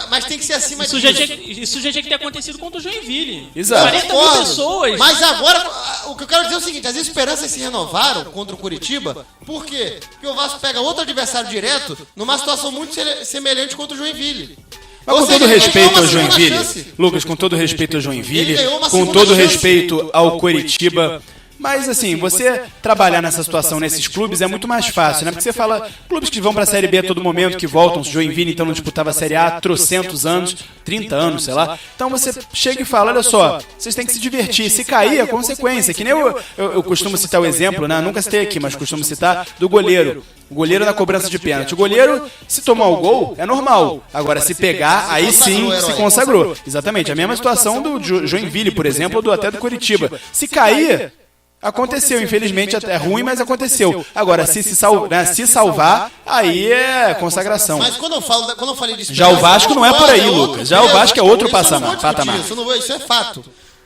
Mas tem que ser acima Isso já tinha que ter acontecido contra o Joinville. Exato. 40 mil Concordo. pessoas. Mas agora, o que eu quero dizer é o seguinte: as esperanças se renovaram contra o Curitiba. Por quê? Porque o Vasco pega outro adversário direto numa situação muito semelhante contra o Joinville. Mas Ou com seja, todo ele ganhou respeito uma ao segunda Joinville, chance. Lucas, com todo respeito ao Joinville, Ele ganhou uma com segunda todo chance. respeito ao Coritiba, mas assim, você trabalhar nessa situação nesses clubes é muito mais fácil, né? Porque você fala, clubes que vão pra Série B a todo momento, que voltam, o Joinville então não disputava a Série A há trocentos anos, 30 anos, sei lá. Então você chega e fala, olha só, vocês têm que se divertir, se cair é consequência, que nem eu costumo citar o exemplo, né? Nunca citei aqui, mas costumo citar do goleiro. O goleiro na cobrança de pênalti. O goleiro, se tomar o gol, é normal. Agora, se pegar, aí sim se consagrou. Exatamente. A mesma situação do Joinville, por exemplo, ou até do Curitiba. Se cair, aconteceu. Infelizmente, até ruim, mas aconteceu. Agora, se salvar, aí é consagração. Mas quando eu falei de Já o Vasco não é por aí, Lucas. Já o Vasco é outro isso eu não vou patamar. discutir, isso é fato.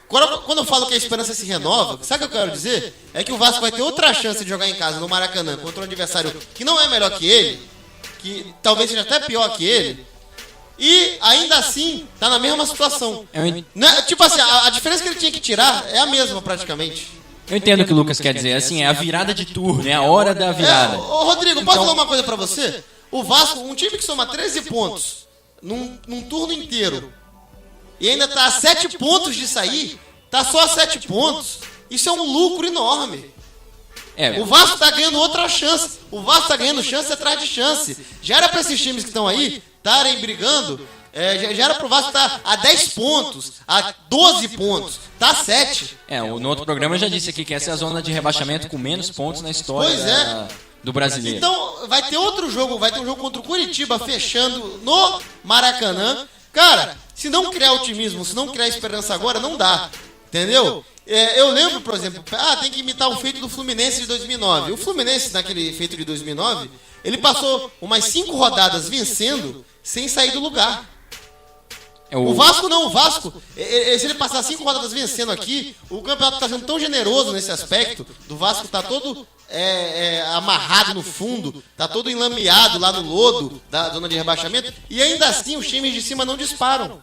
Quando eu falo que a esperança se renova, sabe o que eu quero dizer? É que o Vasco vai ter outra chance de jogar em casa no Maracanã contra um adversário que não é melhor que ele, que talvez seja até pior que ele, e ainda assim tá na mesma situação. Tipo assim, a diferença que ele tinha que tirar é a mesma praticamente. Eu entendo o que o Lucas quer dizer. Assim, é a virada de turno, é a hora da virada. Ô Rodrigo, posso falar uma coisa pra você? O Vasco, um time que soma 13 pontos num turno inteiro e ainda tá a 7 pontos de sair, tá só a 7 pontos. Isso é um lucro enorme. O Vasco tá ganhando outra chance. O Vasco tá ganhando chance atrás de chance. Já era pra esses times que estão aí estarem brigando, já era pro Vasco estar a 10 pontos, a 12 pontos, tá a 7. No outro programa eu já disse aqui que essa é a zona de rebaixamento com menos pontos na história Pois é. do brasileiro. Então, vai ter outro jogo, vai ter um jogo contra o Curitiba fechando no Maracanã. Cara, se não criar otimismo, se não criar esperança agora, não dá. Entendeu? Eu lembro, por exemplo, tem que imitar o feito do Fluminense de 2009. O Fluminense, naquele feito de 2009, ele passou umas 5 rodadas vencendo sem sair do lugar. O Vasco não, o Vasco, se ele passar 5 rodadas vencendo aqui, o campeonato está sendo tão generoso nesse aspecto, do Vasco tá todo amarrado no fundo, tá todo enlameado lá no lodo da zona de rebaixamento, e ainda assim os times de cima não disparam.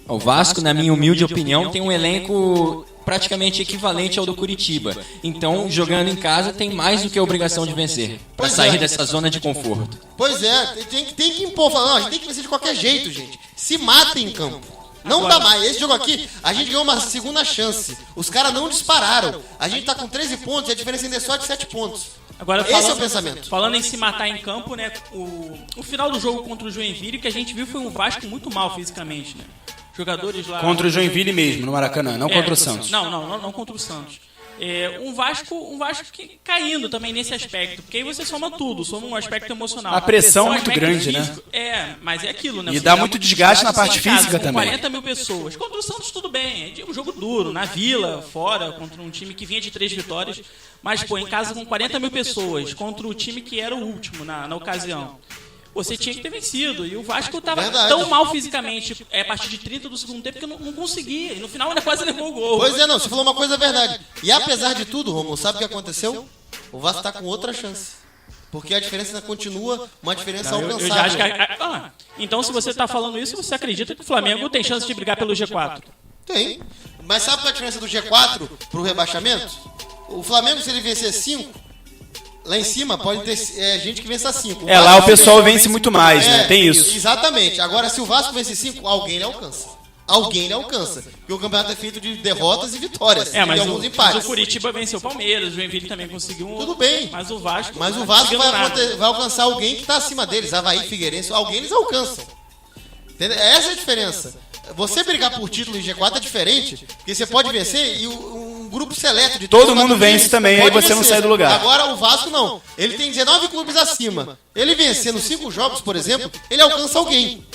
O Vasco, na minha humilde opinião, tem um elenco praticamente equivalente ao do Curitiba. Então, jogando em casa, tem mais do que a obrigação de vencer, para sair dessa zona de conforto. Pois é, tem que impor. Não, a gente tem que vencer de qualquer jeito, gente. Se mata em campo. Não dá mais. Esse jogo aqui, a gente ganhou uma segunda chance. Os caras não dispararam. A gente tá com 13 pontos e a diferença ainda é só de 7 pontos. Agora, esse é o pensamento. Falando em se matar em campo, né? O final do jogo contra o Joinville, que a gente viu foi um Vasco muito mal fisicamente, né? Jogadores lá... Contra o Joinville mesmo, no Maracanã, não contra o Santos. Não contra o Santos. Um Vasco que caindo também nesse aspecto, porque aí você soma tudo, soma um aspecto emocional. A pressão é muito grande, físico, né? Mas é aquilo, né? E dá muito desgaste na parte física com também. 40 mil pessoas. Contra o Santos tudo bem, é um jogo duro, na Vila, fora, contra um time que vinha de 3 vitórias, mas em casa com 40 mil pessoas, contra o time que era o último na ocasião. Você tinha que ter vencido. E o Vasco estava tão mal fisicamente a partir de 30 do segundo tempo que não conseguia. E no final ainda quase levou o gol. Pois é, não. Você falou uma coisa verdade. E apesar de tudo, Romulo, sabe o que aconteceu? O Vasco está com outra chance. Porque a diferença ainda continua uma diferença alcançável. Eu já acho que... então, se você está falando isso, você acredita que o Flamengo tem chance de brigar pelo G4? Tem. Mas sabe qual é a diferença do G4 para o rebaixamento? O Flamengo, se ele vencer 5... Lá em cima pode ter gente que vença 5. Lá o pessoal vence muito mais, né? Tem isso. Exatamente. Agora, se o Vasco vence 5, alguém ele alcança. Alguém ele alcança. Porque o campeonato é feito de derrotas e vitórias. Mas e alguns empates. Mas o Curitiba venceu o Palmeiras, o Joinville também conseguiu um... Tudo bem. Mas o Vasco vai alcançar alguém que está acima deles. Avaí, Figueirense, alguém eles alcançam. Entendeu? Essa é a diferença. Você brigar por título em G4 é diferente, porque você pode vencer e um grupo seleto de todo mundo vence também, aí você não sai do lugar. Agora o Vasco não. Ele tem 19 clubes acima. Ele vencendo 5 jogos, por exemplo, ele alcança alguém.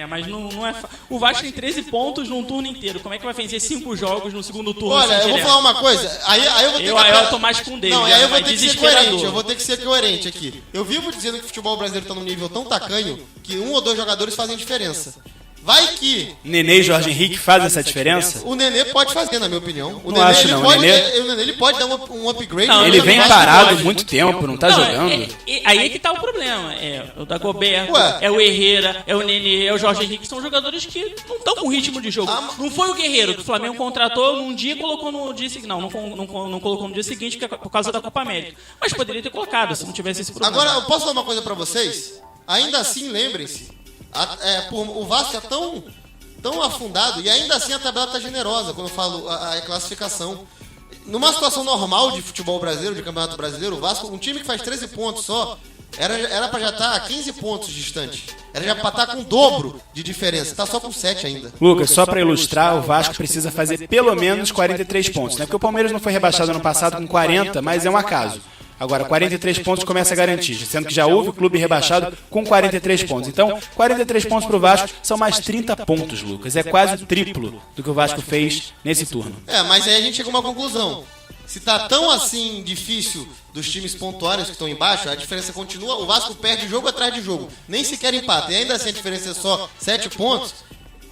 Mas não é... O Vasco tem 13 pontos num turno inteiro. Como é que vai vencer 5 jogos no segundo turno? Olha, eu vou falar uma coisa. Aí eu vou ter eu tô mais com o David. Não, aí eu vou ter que ser coerente. Eu vou ter que ser coerente aqui. Eu vivo dizendo que o futebol brasileiro tá num nível tão tacanho que 1 ou 2 jogadores fazem diferença. Vai que... Nenê e Jorge Henrique fazem essa diferença? O Nenê pode fazer, na minha opinião. O Nenê, acho não. O Nenê ele pode dar um upgrade. Não, ele vem parado muito tempo, não tá jogando. Aí é que tá o problema. É o Dagoberto, é o Herrera, é o Nenê, é o Jorge Henrique. São jogadores que não estão com ritmo de jogo. Não foi o Guerreiro que o Flamengo contratou num dia e colocou no dia seguinte. Não colocou no dia seguinte por causa da Copa América. Mas poderia ter colocado se não tivesse esse problema. Agora, eu posso falar uma coisa pra vocês? Ainda assim, lembrem-se. O Vasco é tão afundado e ainda assim a tabela tá generosa quando eu falo a classificação. Numa situação normal de futebol brasileiro, de campeonato brasileiro, o Vasco, um time que faz 13 pontos só, era pra já estar a 15 pontos distante. Era já pra estar com o dobro de diferença. Tá só com 7 ainda. Lucas, só pra ilustrar, o Vasco precisa fazer pelo menos 43 pontos, né? Porque o Palmeiras não foi rebaixado ano passado com 40, mas é um acaso. Agora, 43 pontos começa a garantir, sendo que já houve o clube rebaixado com 43 pontos. Então, 43 pontos para o Vasco são mais 30 pontos, Lucas. É quase o triplo do que o Vasco fez nesse turno. Mas aí a gente chega a uma conclusão. Se tá tão assim difícil dos times pontuários que estão embaixo, a diferença continua, o Vasco perde jogo atrás de jogo. Nem sequer empata. E ainda assim a diferença é só 7 pontos.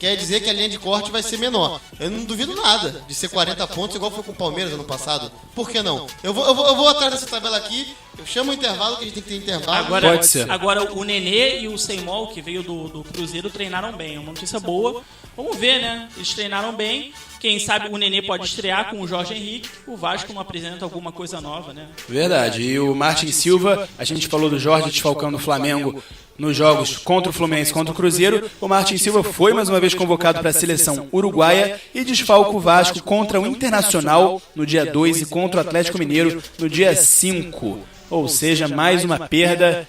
Quer dizer que a linha de corte vai ser menor. Eu não duvido nada de ser 40 pontos, igual foi com o Palmeiras ano passado. Por que não? Eu vou atrás dessa tabela aqui, eu chamo o intervalo, que a gente tem que ter intervalo. Pode ser. Agora, o Nenê e o Seimol, que veio do Cruzeiro, treinaram bem. É uma notícia boa. Vamos ver, né? Eles treinaram bem. Quem sabe o Nenê pode estrear com o Jorge Henrique. O Vasco não apresenta alguma coisa nova, né? Verdade. E o Martin Silva, a gente falou do Jorge desfalcando o Flamengo nos jogos contra o Fluminense e contra o Cruzeiro. O Martin Silva foi mais uma vez convocado para a seleção uruguaia e desfalca o Vasco contra o Internacional no dia 2 e contra o Atlético Mineiro no dia 5. Ou seja, mais uma perda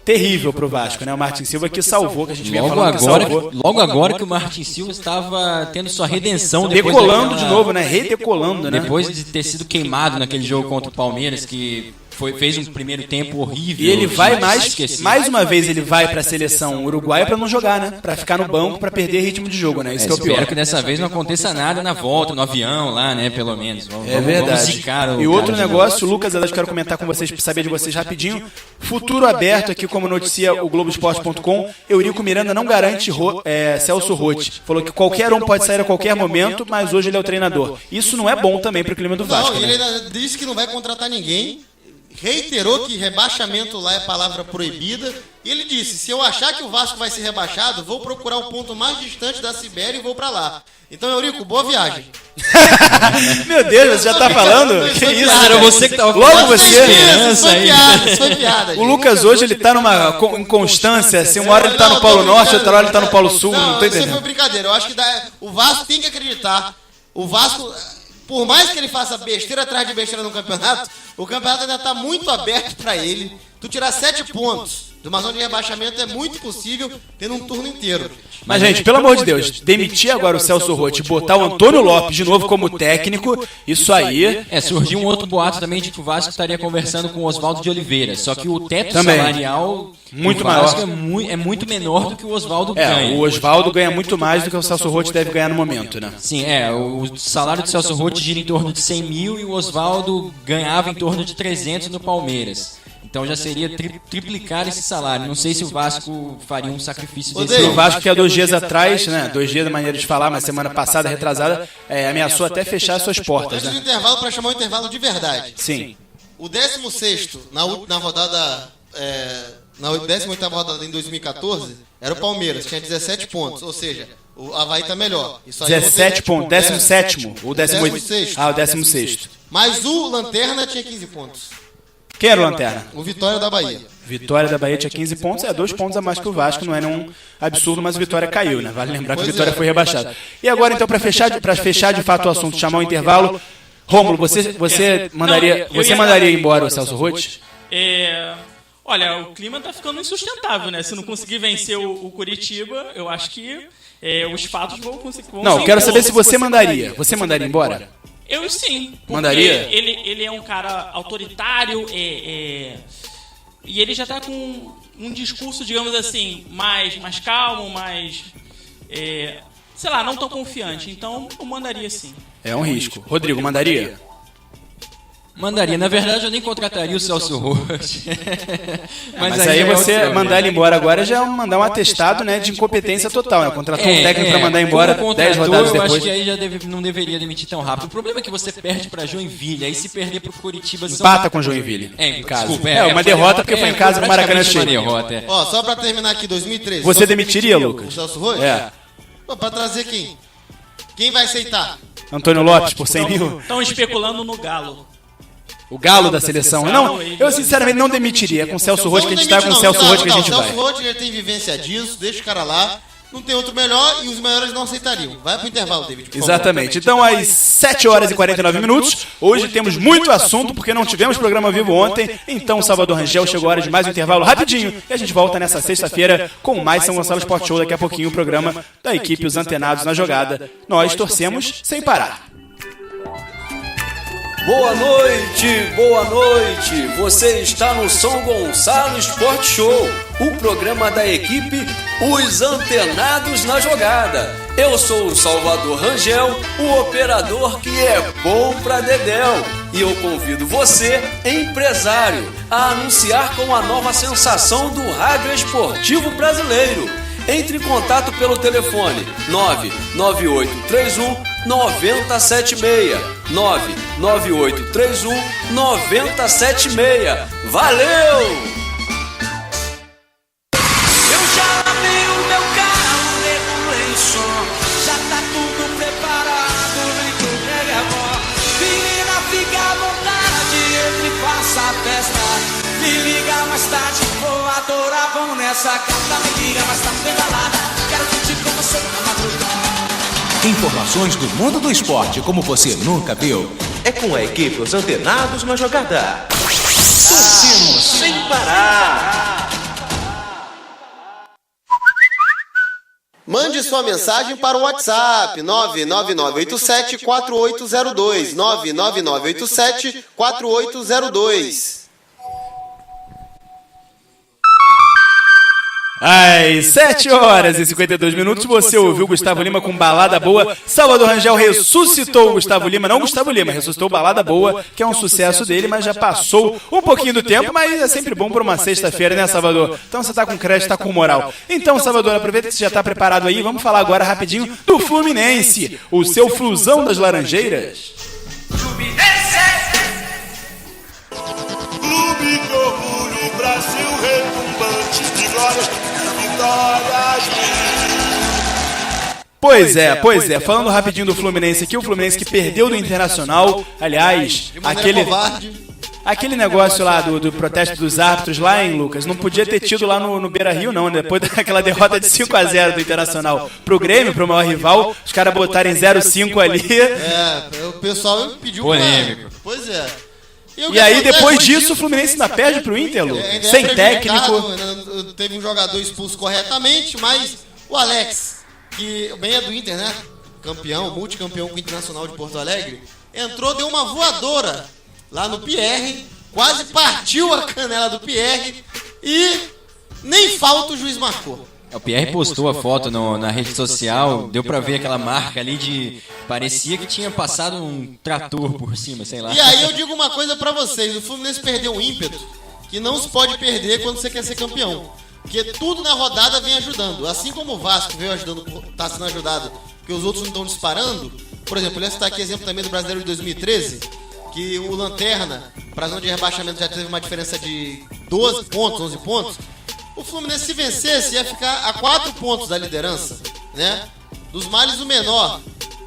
terrível pro Vasco, né? O Martin Silva que salvou, que a gente vinha falando que salvou. Logo agora que o Martin Silva estava tendo sua redenção. Decolando de novo, né? Redecolando, né? Depois de ter sido queimado naquele jogo contra o Palmeiras, que fez um primeiro tempo horrível. E ele vai mais uma vez ele vai para a seleção uruguaia para não jogar, né? Para ficar no banco, para perder ritmo de jogo, né? Isso que é o pior. Espero que dessa vez não aconteça nada na volta, no avião lá, né? Pelo menos. É verdade. E outro negócio, Lucas, eu quero comentar com vocês, para saber de vocês rapidinho. Futuro aberto aqui, como noticia o Globoesporte.com, Eurico Miranda não garante Celso Roth. Falou que qualquer um pode sair a qualquer momento, mas hoje ele é o treinador. Isso não é bom também para o clima do Vasco. Não, ele ainda disse que não vai contratar ninguém. reiterou que rebaixamento lá é palavra proibida. E ele disse, se eu achar que o Vasco vai ser rebaixado, vou procurar o ponto mais distante da Sibéria e vou pra lá. Então, Eurico, boa viagem. Meu Deus, você já tá falando? Que isso? Era você que tava Logo você. Isso foi piada, O gente. Lucas hoje, ele tá numa inconstância, assim, uma hora ele tá no Polo Norte, outra hora ele tá no Polo Sul, não tô Isso foi entendendo. brincadeira. Eu acho que o Vasco tem que acreditar. O Vasco, por mais que ele faça besteira atrás de besteira no campeonato, o campeonato ainda tá muito aberto pra ele. Tu tirar 7 pontos de uma zona de rebaixamento é muito possível tendo um turno inteiro. Mas, gente, pelo amor de Deus, demitir agora o Celso Roth e botar o Antônio Lopes de novo como técnico, isso aí... Surgiu um outro boato também de que o Vasco estaria conversando com o Oswaldo de Oliveira, só que o teto Também. salarial Muito do Vasco maior. é muito menor do que o Oswaldo ganha. O Oswaldo ganha muito mais do que o Celso Roth deve ganhar no momento, né? Sim, o salário do Celso Roth gira em torno de 100 mil e o Oswaldo ganhava em torno de 300 no Palmeiras. Então já seria triplicar esse salário. Não sei se o Vasco faria um sacrifício desse. O Vasco que há 2 dias atrás, né? 2 dias da maneira de falar, mas semana passada, retrasada, ameaçou até fechar suas portas, Antes do né? intervalo, para chamar o intervalo de verdade. Sim. O 16º, na rodada... na 18ª rodada em 2014, era o Palmeiras, tinha 17 pontos. Ou seja, o Avaí tá melhor. Isso aí 17 pontos, 17º, o 18º. 16º. Ah, o 16º. Mas o Lanterna tinha 15 pontos. Quem era o Lanterna? O Vitória da Bahia. Vitória da Bahia tinha 15 pontos, 2 pontos a mais que o Vasco, não era um absurdo, mas o Vitória caiu, né? Vale lembrar que o Vitória foi rebaixado. E agora, então, para fechar de fato o assunto, chamar o intervalo, Rômulo, você mandaria embora o Celso Roth? Olha, o clima tá ficando insustentável, né? Se não conseguir vencer o Curitiba, eu acho que os fatos vão conseguir. Não, quero saber se você mandaria. Você mandaria embora? Eu sim. Porque Mandaria? Ele é um cara autoritário e ele já tá com um discurso, digamos assim, mais calmo, mais... sei lá, não tão confiante. Então, eu mandaria sim. É um risco. Rodrigo, mandaria? Mandaria. Na verdade, eu nem contrataria o Celso Roth. Mas aí você mandar ele embora agora já é mandar um atestado, né, de incompetência total, né? Contratou um técnico para mandar embora 10 rodadas eu depois. acho que aí já não deveria demitir tão rápido. O problema é que você perde para Joinville, aí se perder para o Curitiba... Empata com Joinville, em casa. Desculpa, uma derrota porque foi em casa com o Maracanã cheio. Derrota, Ó, só pra terminar aqui, 2013. Você demitiria, Lucas? O Celso Roth? Pô, pra trazer quem? Quem vai aceitar? Antônio Lopes por 100 mil? Estão especulando no Galo. O Galo da seleção. Não, eu sinceramente não demitiria. É com o Celso Roth que a gente tá, com o Celso Roth que a gente vai. O Celso Roth já tem vivência disso, deixa o cara lá. Não tem outro melhor e os melhores não aceitariam. Vai pro intervalo, David. Exatamente. Então, às 7 horas e 49 minutos, hoje temos muito assunto, porque não tivemos programa vivo ontem. Então, Salvador Rangel, chegou a hora de mais um intervalo rapidinho. E a gente volta nessa sexta-feira com mais São Gonçalo Sport Show. Daqui a pouquinho o programa da equipe Os Antenados na Jogada. Nós torcemos sem parar. Boa noite, boa noite. Você está no São Gonçalo Sport Show, o programa da equipe Os Antenados na Jogada. Eu sou o Salvador Rangel, o operador que é bom pra dedéu. E eu convido você, empresário, a anunciar com a nova sensação do rádio esportivo brasileiro. Entre em contato pelo telefone 99831 9076. 99831 9076. Valeu! Eu já lavei o meu carro, regulei o som. Já tá tudo preparado, liga o reggae. Menina, fica à vontade, entre e faça a festa. Me liga mais tarde, vou adorar, vamos nessa carta. Me liga mais tarde, tem balada. Quero curtir com você na madrugada. Informações do mundo do esporte como você nunca viu. É com a equipe Os Antenados na Jogada. Torcemos sem parar. Mande sua mensagem para o WhatsApp 99987-4802. 99987-4802. Às 7 horas e 52 minutos, você ouviu Gustavo Lima com Balada Boa. Salvador Rangel ressuscitou o Gustavo Lima, não Gustavo Lima, ressuscitou Balada Boa, que é um sucesso dele, mas já passou um pouquinho do tempo, mas é sempre bom para uma sexta-feira, né, Salvador? Então você tá com crédito, tá com moral. Então, Salvador, aproveita que você já tá preparado aí, vamos falar agora rapidinho do Fluminense, o seu Flusão das Laranjeiras. Fluminense! glórias e vitórias. Pois é. Falando rapidinho do Fluminense aqui, o Fluminense que perdeu do Internacional, aliás, aquele negócio lá do protesto dos árbitros lá, hein, Lucas? Não podia ter tido lá no Beira-Rio, não, né? Depois daquela derrota de 5-0 do Internacional pro Grêmio, pro maior rival, os caras botarem 0-5 ali. O pessoal pediu polêmico. Pois é. E aí, depois disso, o Fluminense ainda perde pro Inter, Lu? Sem técnico. Teve um jogador expulso corretamente, mas o Alex, que bem é do Inter, né? Campeão, multicampeão com o Internacional de Porto Alegre, entrou, deu uma voadora lá no Pierre, quase partiu a canela do Pierre e nem falta o juiz marcou. O Pierre postou a foto na rede social, deu pra ver aquela marca ali de... Parecia que tinha passado um trator por cima, sei lá. E aí eu digo uma coisa pra vocês, o Fluminense perdeu um ímpeto que não se pode perder quando você quer ser campeão. Porque tudo na rodada vem ajudando. Assim como o Vasco veio ajudando, tá sendo ajudado, porque os outros não estão disparando. Por exemplo, eu citar aqui exemplo também do Brasileiro de 2013, que o Lanterna, pra zona de rebaixamento, já teve uma diferença de 12 pontos, 11 pontos. O Fluminense, se vencesse, ia ficar a 4 pontos da liderança, né? Dos males o menor,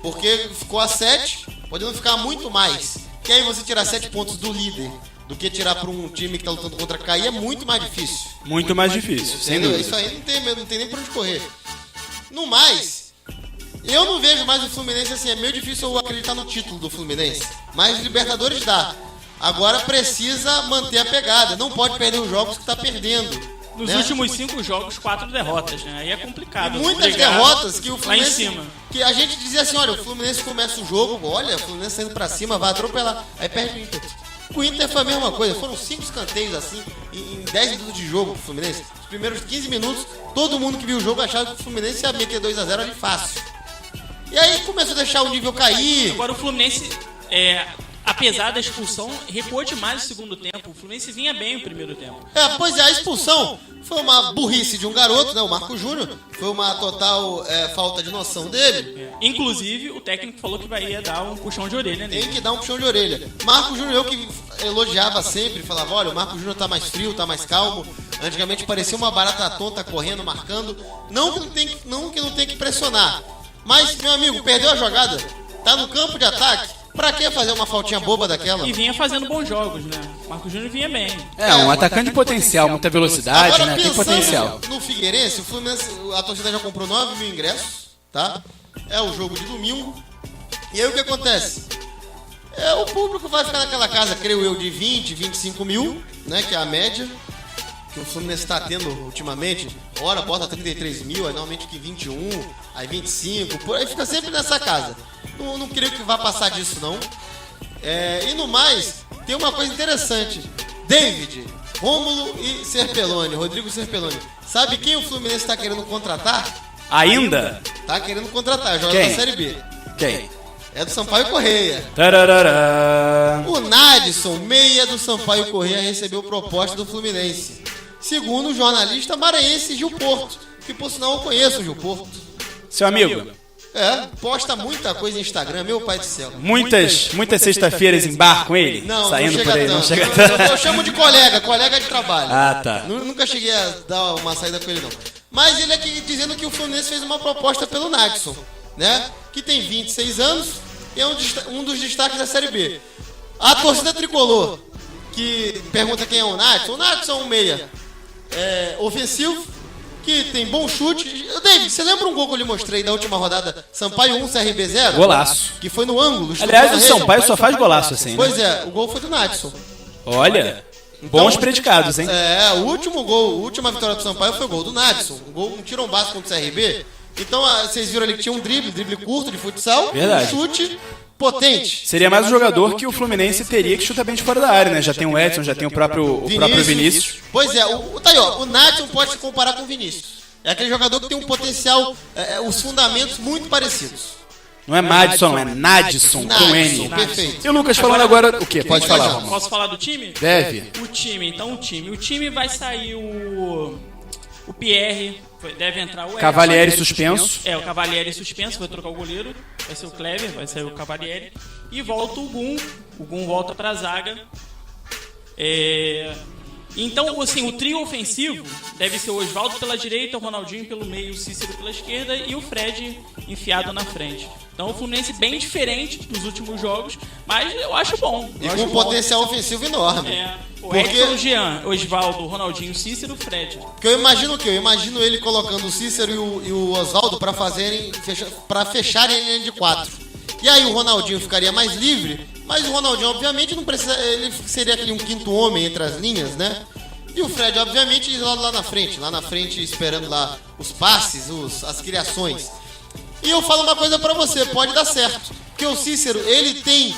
porque ficou a 7, podendo ficar muito mais. Que aí você tirar 7 pontos do líder do que tirar para um time que tá lutando contra cair é muito mais difícil. Muito mais difícil, sem dúvida. Isso aí não tem nem pra onde correr. No mais, eu não vejo mais o Fluminense assim, é meio difícil eu acreditar no título do Fluminense. Mas Libertadores dá. Agora precisa manter a pegada, não pode perder os jogos que tá perdendo. Nos últimos 5 jogos, 4 derrotas, né? Aí é complicado. E muitas derrotas que o Fluminense... Lá em cima. Que a gente dizia assim, olha, o Fluminense começa o jogo, olha, o Fluminense saindo pra cima, vai atropelar. Aí perde o Inter. O Inter foi a mesma coisa, foram 5 escanteios assim, em 10 minutos de jogo pro Fluminense. Os primeiros 15 minutos, todo mundo que viu o jogo achava que o Fluminense ia meter 2-0 ali fácil. E aí começou a deixar o nível cair. Agora o Fluminense, apesar da expulsão, recuou demais no segundo tempo. O Fluminense vinha bem no primeiro tempo. Pois é, a expulsão foi uma burrice de um garoto, né, o Marco Júnior. Foi uma total falta de noção dele. Inclusive, o técnico falou que ia dar um puxão de orelha nele. Tem que dar um puxão de orelha. Marco Júnior, eu que elogiava sempre, falava, olha, o Marco Júnior tá mais frio, tá mais calmo. Antigamente parecia uma barata tonta correndo, marcando. Não que não tem que pressionar. Mas, meu amigo, perdeu a jogada. Tá no campo de ataque. Pra que fazer uma faltinha boba daquela? E vinha fazendo bons jogos, né? Marco Júnior vinha bem. Um atacante de potencial, muita velocidade, agora, né? Tem potencial. No Figueirense, o Fluminense, a torcida já comprou 9 mil ingressos, tá? É o jogo de domingo. E aí o que acontece? O público vai ficar naquela casa, creio eu, de 20, 25 mil, né? Que é a média que o Fluminense está tendo ultimamente. Ora, bota 33 mil, aí normalmente que 21, aí 25, por aí fica sempre nessa casa. Não creio que vá passar disso, não. E no mais, tem uma coisa interessante. David, Rômulo e Serpelloni, Rodrigo Serpelloni. Sabe quem o Fluminense está querendo contratar? Ainda? Tá querendo contratar, joga Quem? na Série B. Quem? É do Sampaio Correia. Tararara. O Nadson, meia do Sampaio Correia, recebeu proposta do Fluminense. Segundo o jornalista maranhense Gil Porto, que por sinal eu conheço o Gil Porto. Seu amigo. Posta muita coisa no Instagram, meu pai do céu. Muitas sexta-feiras em bar com ele? Não, saindo não chega por aí, tanto. não chega tanto. Eu chamo de colega de trabalho. Ah, tá. Nunca cheguei a dar uma saída com ele, não. Mas ele aqui dizendo que o Fluminense fez uma proposta pelo Nadson, né? Que tem 26 anos e é um dos destaques da Série B. A torcida tricolor, que pergunta quem é o Nadson. O Nadson é um meia ofensivo, que tem bom chute. David, você lembra um gol que eu lhe mostrei da última rodada? Sampaio 1, CRB 0? Golaço. Que foi no ângulo. Aliás, o Sampaio só faz golaço assim, né? Pois é, o gol foi do Nadson. Olha, bons predicados, hein? O último gol, a última vitória do Sampaio foi o gol do Nadson. Um tirombaço contra o CRB. Então, vocês viram ali que tinha um drible curto de futsal. Verdade. Um chute potente. Seria mais um jogador que o Fluminense teria que chutar bem de fora da área, né? Já tem o Edson, já tem o próprio Vinícius. Pois é, o Nadson pode se comparar com o Vinícius. É aquele jogador que tem um potencial, os fundamentos muito parecidos. Não é Madison, não é Nadson com N. Perfeito. E o Lucas falando agora o quê? Pode falar. Posso falar do time? Deve. O time vai sair o Pierre, deve entrar o Edson. Cavalieri suspenso. O Cavalieri suspenso, vai trocar o goleiro. Vai ser o Clever, vai sair o Cavalieri. E volta o Gum. O Gum volta pra zaga. Então, assim, o trio ofensivo deve ser o Oswaldo pela direita, o Ronaldinho pelo meio, o Cícero pela esquerda e o Fred enfiado na frente. Então, o Fluminense bem diferente dos últimos jogos, mas eu acho bom. E com um potencial ofensivo enorme. O Edson, o Jean, Oswaldo, o Ronaldinho, o Cícero e o Fred. Porque eu imagino o quê? Eu imagino ele colocando o Cícero e o Oswaldo pra fecharem a linha de 4. E aí o Ronaldinho ficaria mais livre, mas o Ronaldinho, obviamente, não precisa. Ele seria aquele um quinto homem entre as linhas, né? E o Fred, obviamente, lá na frente, esperando lá os passes, as criações. E eu falo uma coisa pra você, pode dar certo. Porque o Cícero, ele tem,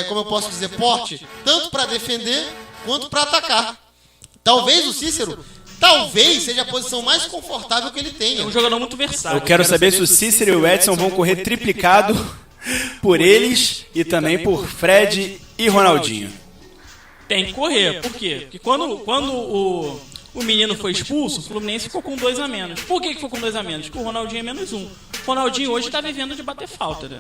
como eu posso dizer, porte, tanto pra defender quanto pra atacar. Talvez o Cícero, seja a posição mais confortável que ele tenha. É um jogador muito versátil. Eu quero saber se o Cícero e o Edson vão correr triplicado por eles e também por Fred e Ronaldinho. Tem que correr. Por quê? Porque quando o menino foi expulso, o Fluminense ficou com 2 a menos. Por que ficou com 2 a menos? Porque o Ronaldinho é menos 1. O Ronaldinho hoje tá vivendo de bater falta, né?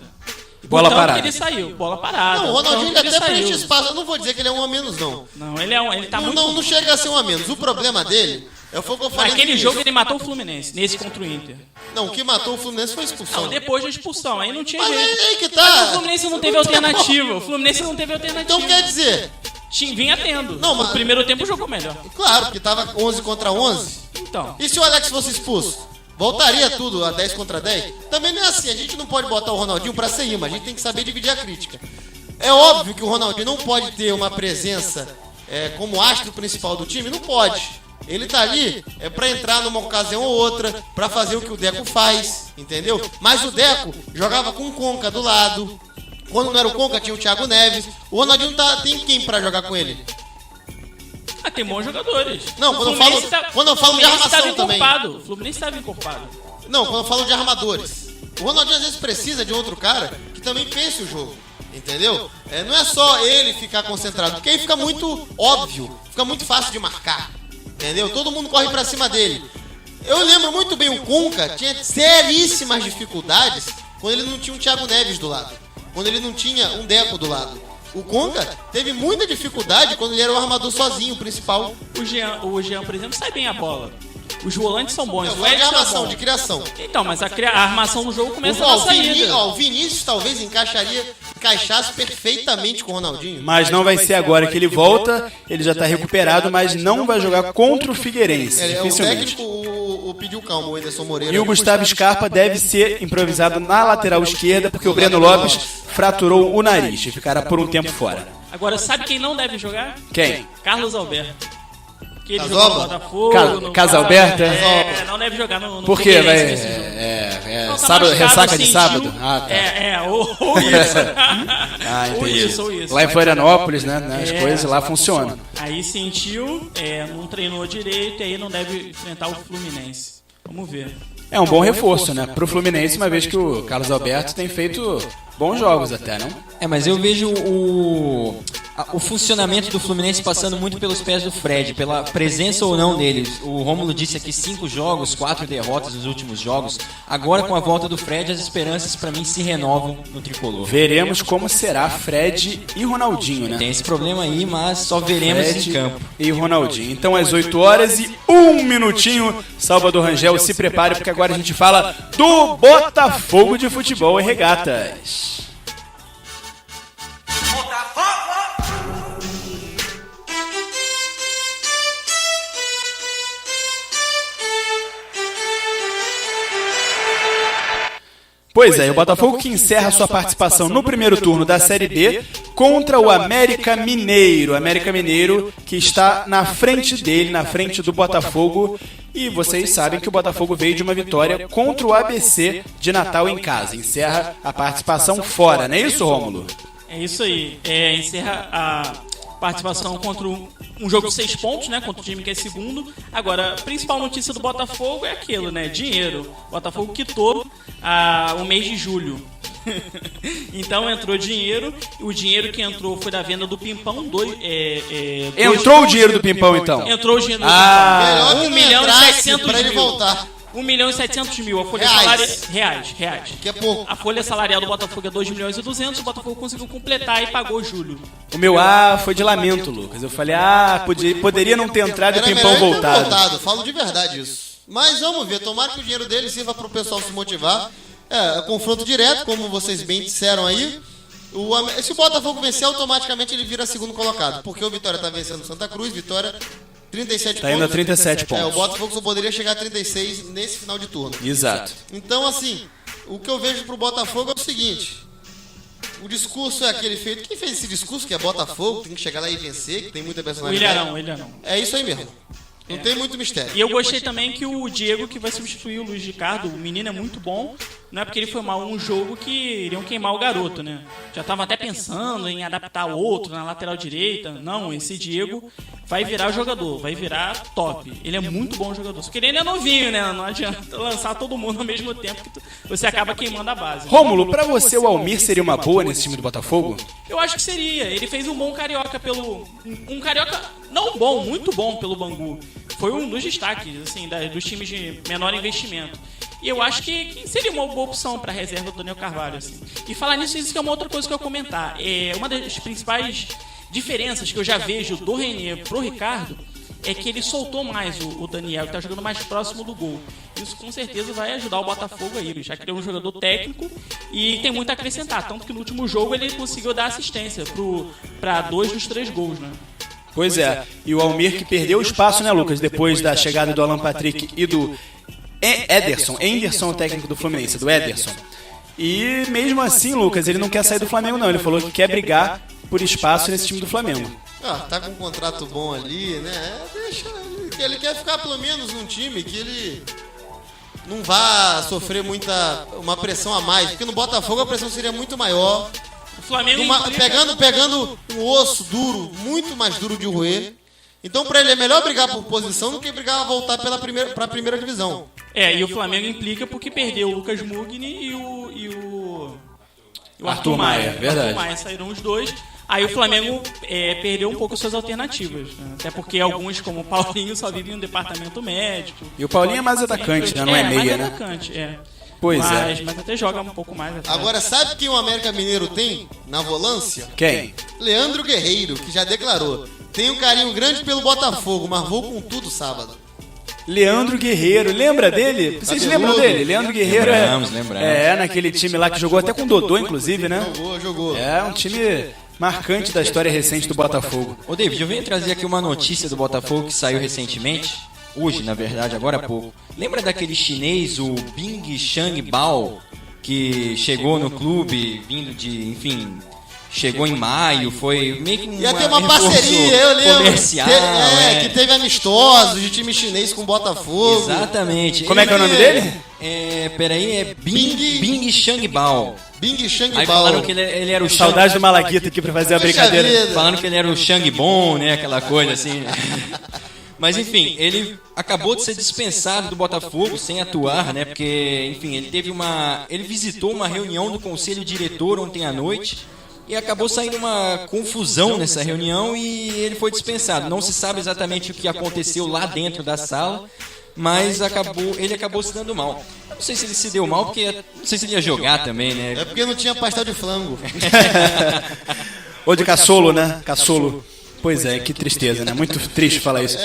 Bola parada. Ele saiu, bola parada. Não, o Ronaldinho ainda até saiu. preenche espaço. Eu não vou dizer que ele é um a menos, não. Não, ele tá muito... Não chega a ser um a menos. O problema dele é o que eu falei. Naquele jogo ele matou o Fluminense, nesse contra o Inter. Não, o que matou o Fluminense foi a expulsão. Não, depois da expulsão, aí não tinha Mas jeito. aí que tá. Mas o Fluminense não teve alternativa. O Fluminense não teve alternativa. Então quer dizer... Vinha tendo. Não, no mas... primeiro tempo jogou melhor. Claro, porque tava 11 contra 11. Então. E se o Alex fosse expulso? Voltaria tudo a 10 contra 10? Também não é assim, a gente não pode botar o Ronaldinho pra ser imã, a gente tem que saber dividir a crítica. É óbvio que o Ronaldinho não pode ter uma presença como astro principal do time, não pode. Ele tá ali pra entrar numa ocasião ou outra, pra fazer o que o Deco faz, entendeu? Mas o Deco jogava com o Conca do lado. Quando não era o Conca, tinha o Thiago Neves. O Ronaldinho tem quem pra jogar com ele? Tem bons jogadores. Não, quando eu falo de armação também. O Fluminense estava encorpado. Não, quando eu falo de armadores. O Ronaldinho às vezes precisa de outro cara que também pense o jogo. Entendeu? Não é só ele ficar concentrado, porque aí fica muito óbvio, fica muito fácil de marcar. Entendeu? Todo mundo corre pra cima dele. Eu lembro muito bem, o Conca tinha seríssimas dificuldades quando ele não tinha um Thiago Neves do lado. Quando ele não tinha um Deco do lado. O Conca teve muita dificuldade quando ele era o armador sozinho, o principal. O Jean, por exemplo, sai bem a bola. Os volantes são bons. Eu falo de armação, de criação. Então, mas a armação do jogo começa na saída. O Vinícius talvez encaixasse perfeitamente com o Ronaldinho. Mas não vai ser agora que ele volta, ele já tá recuperado, mas não vai jogar contra o Figueirense, dificilmente. O técnico pediu calma, o Anderson Moreira. E o Gustavo Scarpa deve ser improvisado na lateral esquerda, porque o Breno Lopes fraturou o nariz e ficará por um tempo fora. Agora, sabe quem não deve jogar? Quem? Carlos Alberto. Que ele Casoba? jogou no Botafogo. Casalberto? Não deve jogar no Por quê? Não, tá sábado, machucado, ressaca de sentiu. sábado? Ah, tá. Ou isso. Entendi. ou isso. Lá em Florianópolis, né? As coisas lá funcionam. Aí sentiu, não treinou direito e aí não deve enfrentar o Fluminense. Vamos ver. É um bom reforço, né? Pro Fluminense, uma vez que o Carlos Alberto tem feito bons jogos até, não? Mas eu vejo o funcionamento do Fluminense passando muito pelos pés do Fred, pela presença ou não dele. O Rômulo disse aqui 5 jogos, 4 derrotas nos últimos jogos. Agora, com a volta do Fred, as esperanças pra mim se renovam no tricolor. Veremos como será Fred e Ronaldinho, né? Tem esse problema aí, mas só veremos Fred em campo. E Ronaldinho. Então, às 8 horas e 1 minutinho, Salvador Rangel, se prepare, porque agora a gente fala do Botafogo de Futebol e Regatas. Pois é, o Botafogo que encerra sua participação no primeiro turno da Série B contra o América Mineiro. América Mineiro que está na frente dele, na frente do Botafogo. E vocês sabem que o Botafogo veio de uma vitória contra o ABC de Natal em casa. Encerra a participação fora, não é isso, Rômulo? É isso aí. Encerra a participação contra um jogo de 6 pontos, né? Contra o time que é segundo. Agora, a principal notícia do Botafogo é aquilo, né? Dinheiro. O Botafogo quitou o mês de julho. Então entrou dinheiro. O dinheiro que entrou foi da venda do Pimpão. Entrou o dinheiro do Pimpão, então? Entrou o dinheiro do Melhor Pimpão. que 1 milhão e 700 pra ele mil. voltar. 1.700.000. A folha reais. Que é pouco. A folha salarial do Botafogo é 2.200.000. O Botafogo conseguiu completar e pagou julho. O meu foi de lamento, Lucas. Eu falei, poderia não ter entrado e o Era tempão melhor ele ter voltado. Falo de verdade isso. Mas vamos ver, tomara que o dinheiro dele sirva pro pessoal se motivar. É confronto direto, como vocês bem disseram aí. Se o Botafogo vencer, automaticamente ele vira segundo colocado. Porque o Vitória tá vencendo o Santa Cruz, Vitória 37 Tá indo a 37 pontos. o Botafogo só poderia chegar a 36 nesse final de turno. Exato. Então, assim, o que eu vejo pro Botafogo é o seguinte. O discurso é aquele feito. Quem fez esse discurso, que é Botafogo, tem que chegar lá e vencer, que tem muita personalidade. O Ilharão. É isso aí mesmo. Não tem muito mistério. E eu gostei também que o Diego, que vai substituir o Luiz Ricardo, o menino é muito bom. Não é porque ele foi mal um jogo que iriam queimar o garoto, né? Já estavam até pensando em adaptar outro na lateral direita. Não, esse Diego vai virar jogador, vai virar top. Ele é muito bom jogador. Só que ele ainda é novinho, né? Não adianta lançar todo mundo ao mesmo tempo que você acaba queimando a base. Rômulo, pra você o Almir seria uma boa nesse time do Botafogo? Eu acho que seria. Ele fez um bom carioca um carioca não bom, muito bom pelo Bangu. Foi um dos destaques, assim, dos times de menor investimento. E eu acho que seria uma boa opção para a reserva do Daniel Carvalho. Assim. E falar nisso, isso que é uma outra coisa que eu ia comentar. Uma das principais diferenças que eu já vejo do Reinier pro Ricardo é que ele soltou mais o Daniel, que está jogando mais próximo do gol. Isso com certeza vai ajudar o Botafogo aí, já que ele é um jogador técnico e tem muito a acrescentar. Tanto que no último jogo ele conseguiu dar assistência para 2 dos 3 gols, né? Pois é, e o Almir que perdeu espaço, né, Lucas, depois da chegada do Alan Patrick e do Anderson, o técnico do Fluminense, do Ederson. E mesmo assim, Lucas, ele não quer sair do Flamengo não, ele falou que quer brigar por espaço nesse time do Flamengo. Tá com um contrato bom ali, né? Deixa ele quer ficar pelo menos num time que ele não vá sofrer uma pressão a mais, porque no Botafogo a pressão seria muito maior. O Flamengo pegando um osso duro, muito mais duro de roer. Então, pra ele é melhor brigar por posição do que brigar a voltar pra primeira divisão. E o Flamengo implica porque perdeu o Lucas Mugni e o Arthur Maia, verdade. Arthur Maia saíram os dois. Aí o Flamengo perdeu um pouco suas alternativas, né? Até porque alguns, como o Paulinho, só vivem no departamento médico. E o Paulinho é mais atacante, né? Não é meia, né? Atacante, Pois mas até joga um pouco mais. Agora, sabe quem o América Mineiro tem na volância? Quem? Leandro Guerreiro, que já declarou. Tenho um carinho grande pelo Botafogo, mas vou com tudo sábado. Leandro Guerreiro, lembra dele? Vocês lembram dele? Leandro Guerreiro lembramos. Naquele time lá que jogou até com o Dodô, inclusive, né? Jogou. É um time marcante da história recente do Botafogo. Ô David, eu venho trazer aqui uma notícia do Botafogo que saiu recentemente. Hoje, na verdade, agora há pouco. Lembra daquele chinês, o Bing Shangbao, que chegou no clube, vindo de, enfim, chegou em maio, foi meio que ia ter uma parceria, eu lembro. Comercial, que teve amistosos de time chinês com o Botafogo. Exatamente. Como é que é o nome dele? Peraí, Bing Shangbao. Bing Shangbao. Aí falaram que ele era o Saudade do Malaguita aqui pra fazer a brincadeira. Falando que ele era o Shangbon, né? Aquela coisa assim. Mas enfim, ele acabou de ser dispensado do Botafogo sem atuar, né? Porque, enfim, ele visitou uma reunião do conselho diretor ontem à noite e acabou saindo uma confusão nessa reunião e ele foi dispensado. Não se sabe exatamente o que aconteceu lá dentro da sala, mas ele acabou se dando mal. Eu não sei se ele se deu mal, porque não sei se ele ia jogar também, né? É porque não tinha pastel de flango. Ou de caçolo, né? Caçolo. Pois é, que tristeza, né? Muito triste falar isso.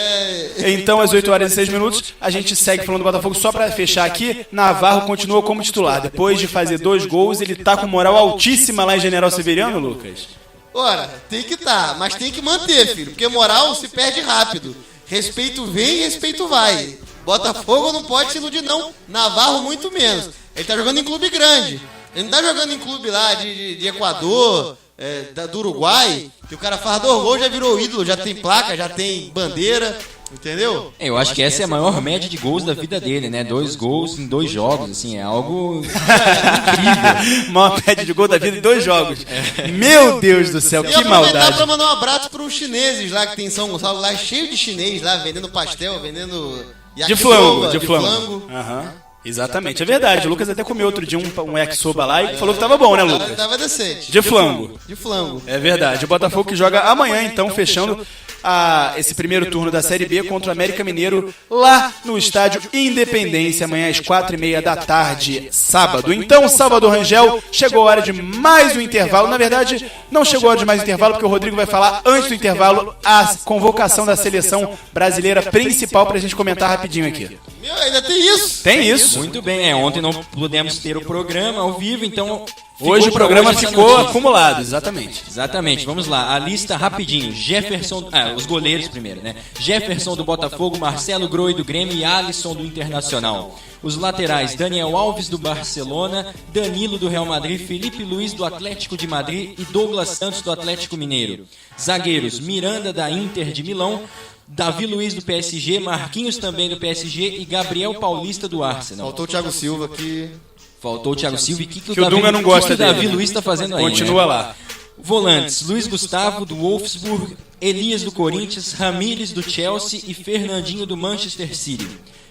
Então, às 8h06, a gente segue falando do Botafogo. Só pra fechar aqui, Navarro continua como titular. Depois de fazer 2 gols, ele tá com moral altíssima lá em General Severiano, Lucas? Ora, tem que mas tem que manter, filho. Porque moral se perde rápido. Respeito vem e respeito vai. Botafogo não pode se iludir, não. Navarro, muito menos. Ele tá jogando em clube grande. Ele não tá jogando em clube lá de Equador, do Uruguai, que o cara faz 2 gols, já virou ídolo, já tem placa, já tem bandeira, entendeu? Eu acho que essa é a maior média de gols da vida dele, né? 2 gols em 2 jogos, assim, é algo incrível. Maior média de gol da vida em 2 jogos. Meu Deus do céu, que maldade. Pra mandar um abraço pros chineses lá que tem em São Gonçalo, lá cheio de chinês lá, vendendo pastel, vendendo de flango. Exatamente, é verdade. O Lucas até comeu outro dia um yakisoba lá e falou que tava bom, né, Lucas? Tava decente. De flango. De flango. É verdade. O Botafogo que joga amanhã, então, fechando esse primeiro turno da Série B contra o América Mineiro lá no estádio Independência, amanhã às 4h30 da tarde, sábado. Então, Salvador Rangel, chegou a hora de mais um intervalo. Na verdade, não chegou a hora de mais um intervalo, porque o Rodrigo vai falar antes do intervalo a convocação da seleção brasileira principal pra gente comentar rapidinho aqui. Meu, ainda tem isso? Tem isso. Muito bem, ontem não pudemos ter o programa ao vivo, então... Hoje o programa ficou acumulado, exatamente. Exatamente, vamos lá, a lista rapidinho. Jefferson, os goleiros primeiro, né? Jefferson do Botafogo, Marcelo Groi do Grêmio e Alisson do Internacional. Os laterais, Daniel Alves do Barcelona, Danilo do Real Madrid, Felipe Luiz do Atlético de Madrid e Douglas Santos do Atlético Mineiro. Zagueiros, Miranda da Inter de Milão, Davi Luiz do PSG, Marquinhos também do PSG e Gabriel Paulista do Arsenal. Faltou o Thiago Silva aqui. Faltou o Thiago Silva e o que o Dunga não gosta dele. O Davi Luiz está fazendo aí, continua, né? lá. Volantes, Luiz Gustavo do Wolfsburg, Elias do Corinthians, Ramírez do Chelsea e Fernandinho do Manchester City.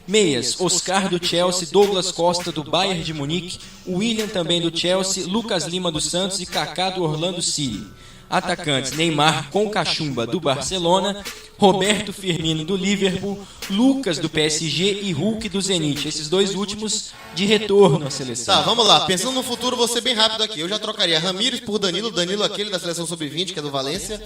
Meias, Oscar do Chelsea, Douglas Costa do Bayern de Munique, William também do Chelsea, Lucas Lima do Santos e Kaká do Orlando City. Atacantes, Neymar com Cachumba do Barcelona, Roberto Firmino do Liverpool, Lucas do PSG e Hulk do Zenit. Esses dois últimos de retorno à seleção. Tá, vamos lá. Pensando no futuro, vou ser bem rápido aqui. Eu já trocaria Ramírez por Danilo. Danilo aquele da seleção sub-20, que é do Valência.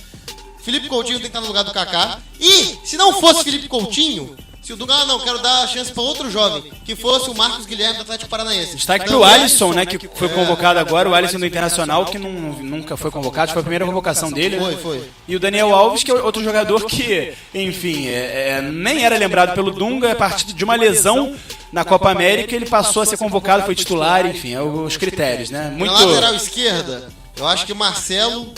Felipe Coutinho tem que estar no lugar do Kaká. E, se não fosse Felipe Coutinho... Se o Dunga, não, quero dar a chance para outro jovem, que fosse o Marcos Guilherme do Atlético Paranaense. Destaque pro Alisson, né, que foi convocado agora, o Alisson do Internacional, que nunca foi convocado, foi a primeira convocação dele. Foi. E o Daniel Alves, que é outro jogador que, enfim, nem era lembrado pelo Dunga, a partir de uma lesão na Copa América, ele passou a ser convocado, foi titular, enfim, os critérios, né. Na lateral esquerda, eu acho que o Marcelo...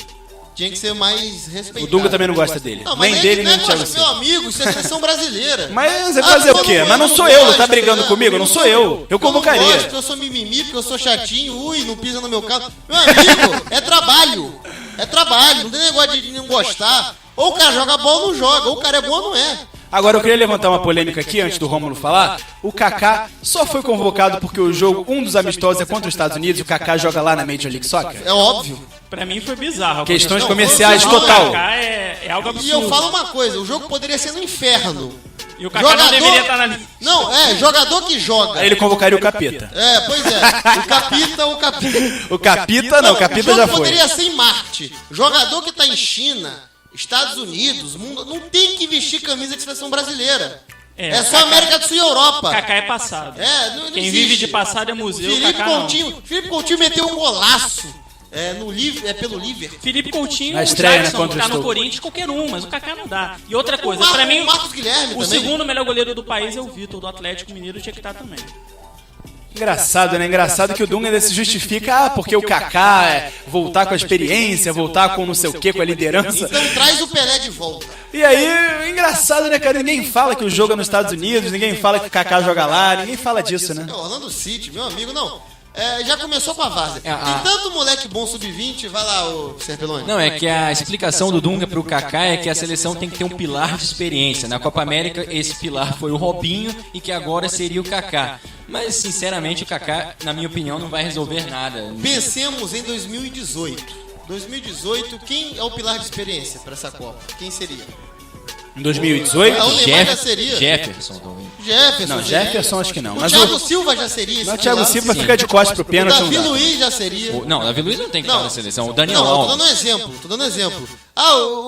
tinha que ser mais respeitado. O Dunga também não gosta dele. Não, nem dele, nem do Thiago Silva. Meu amigo, isso é seleção brasileira. Mas você vai fazer o quê? Mas não sou eu, não tá brigando comigo? Não sou eu. Eu convocaria. Eu não gosto, porque eu sou mimimi, porque eu sou chatinho. Ui, não pisa no meu carro. Meu amigo, é trabalho. É trabalho. Não tem negócio de não gostar. Ou o cara joga bola ou não joga. Ou o cara é bom ou não é. Agora eu queria levantar uma polêmica aqui, antes do Rômulo falar. O Kaká só foi convocado porque o jogo, um dos amistosos é contra os Estados Unidos e o Kaká joga lá na Major League Soccer? É óbvio. Pra mim foi bizarro. Questões comerciais total. O Kaká é algo absurdo. E eu falo uma coisa, o jogo poderia ser no inferno. E o Kaká não deveria estar na lista. Não, jogador que joga. Aí ele convocaria o Capita. Pois é. O Capita. O Capita não, o Capita já foi. O jogo poderia ser em Marte. Jogador que tá em China, Estados Unidos, mundo, não tem que vestir camisa de seleção brasileira. É só América do Sul e Europa. Kaká é passado. Não Quem existe. vive de passado é museu. Felipe Coutinho meteu um golaço. Pelo Liverpool. Felipe Coutinho, na estreia, o Jackson, contra tá o no Stoke. Corinthians, qualquer um, mas o Kaká não dá. E outra coisa, pra mim, o Marcos Guilherme o também. segundo melhor goleiro do país é o Vitor, do Atlético Mineiro, tinha que estar também. Engraçado, né? Engraçado que o Dunga se justifica, porque o Kaká voltar com a experiência, voltar com não sei o que, com a liderança. Então traz o Pelé de volta. E aí, engraçado, né, cara? Ninguém fala que o jogo é nos Estados Unidos, ninguém fala que o Kaká joga lá, ninguém fala disso, né? Orlando City, meu amigo, não. Já começou com a várzea. Tem tanto moleque bom sub-20, vai lá, o Serpelone. Não, é que a explicação do Dunga pro Kaká é que a seleção tem que ter um pilar de experiência. Na Copa América, esse pilar foi o Robinho e que agora seria o Kaká. Mas, sinceramente, o Kaká, na minha opinião, não vai resolver nada. Pensemos em 2018. 2018, quem é o pilar de experiência para essa Copa? Quem seria? Em 2018? O Neymar já seria. Jefferson. Não, Jefferson acho que não. O Thiago Silva já seria. Não, o Thiago Silva fica de costas pro pênalti. O Davi Luiz já seria. Não, o Davi Luiz não tem que estar na seleção. O Daniel Alves. Alves. Tô dando um exemplo.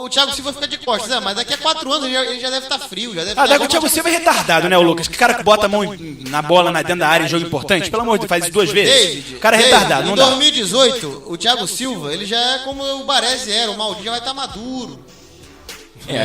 O Thiago Silva fica de costas, mas daqui a 4 anos ele já deve estar frio. O Thiago Silva é retardado, né, o Lucas? Que cara que bota a mão na bola dentro da área em jogo importante, pelo amor de Deus, faz isso 2 vezes. O cara é retardado, não dá. Em 2018, o Thiago Silva, ele já é como o Baresi era, o Maldini já vai estar maduro.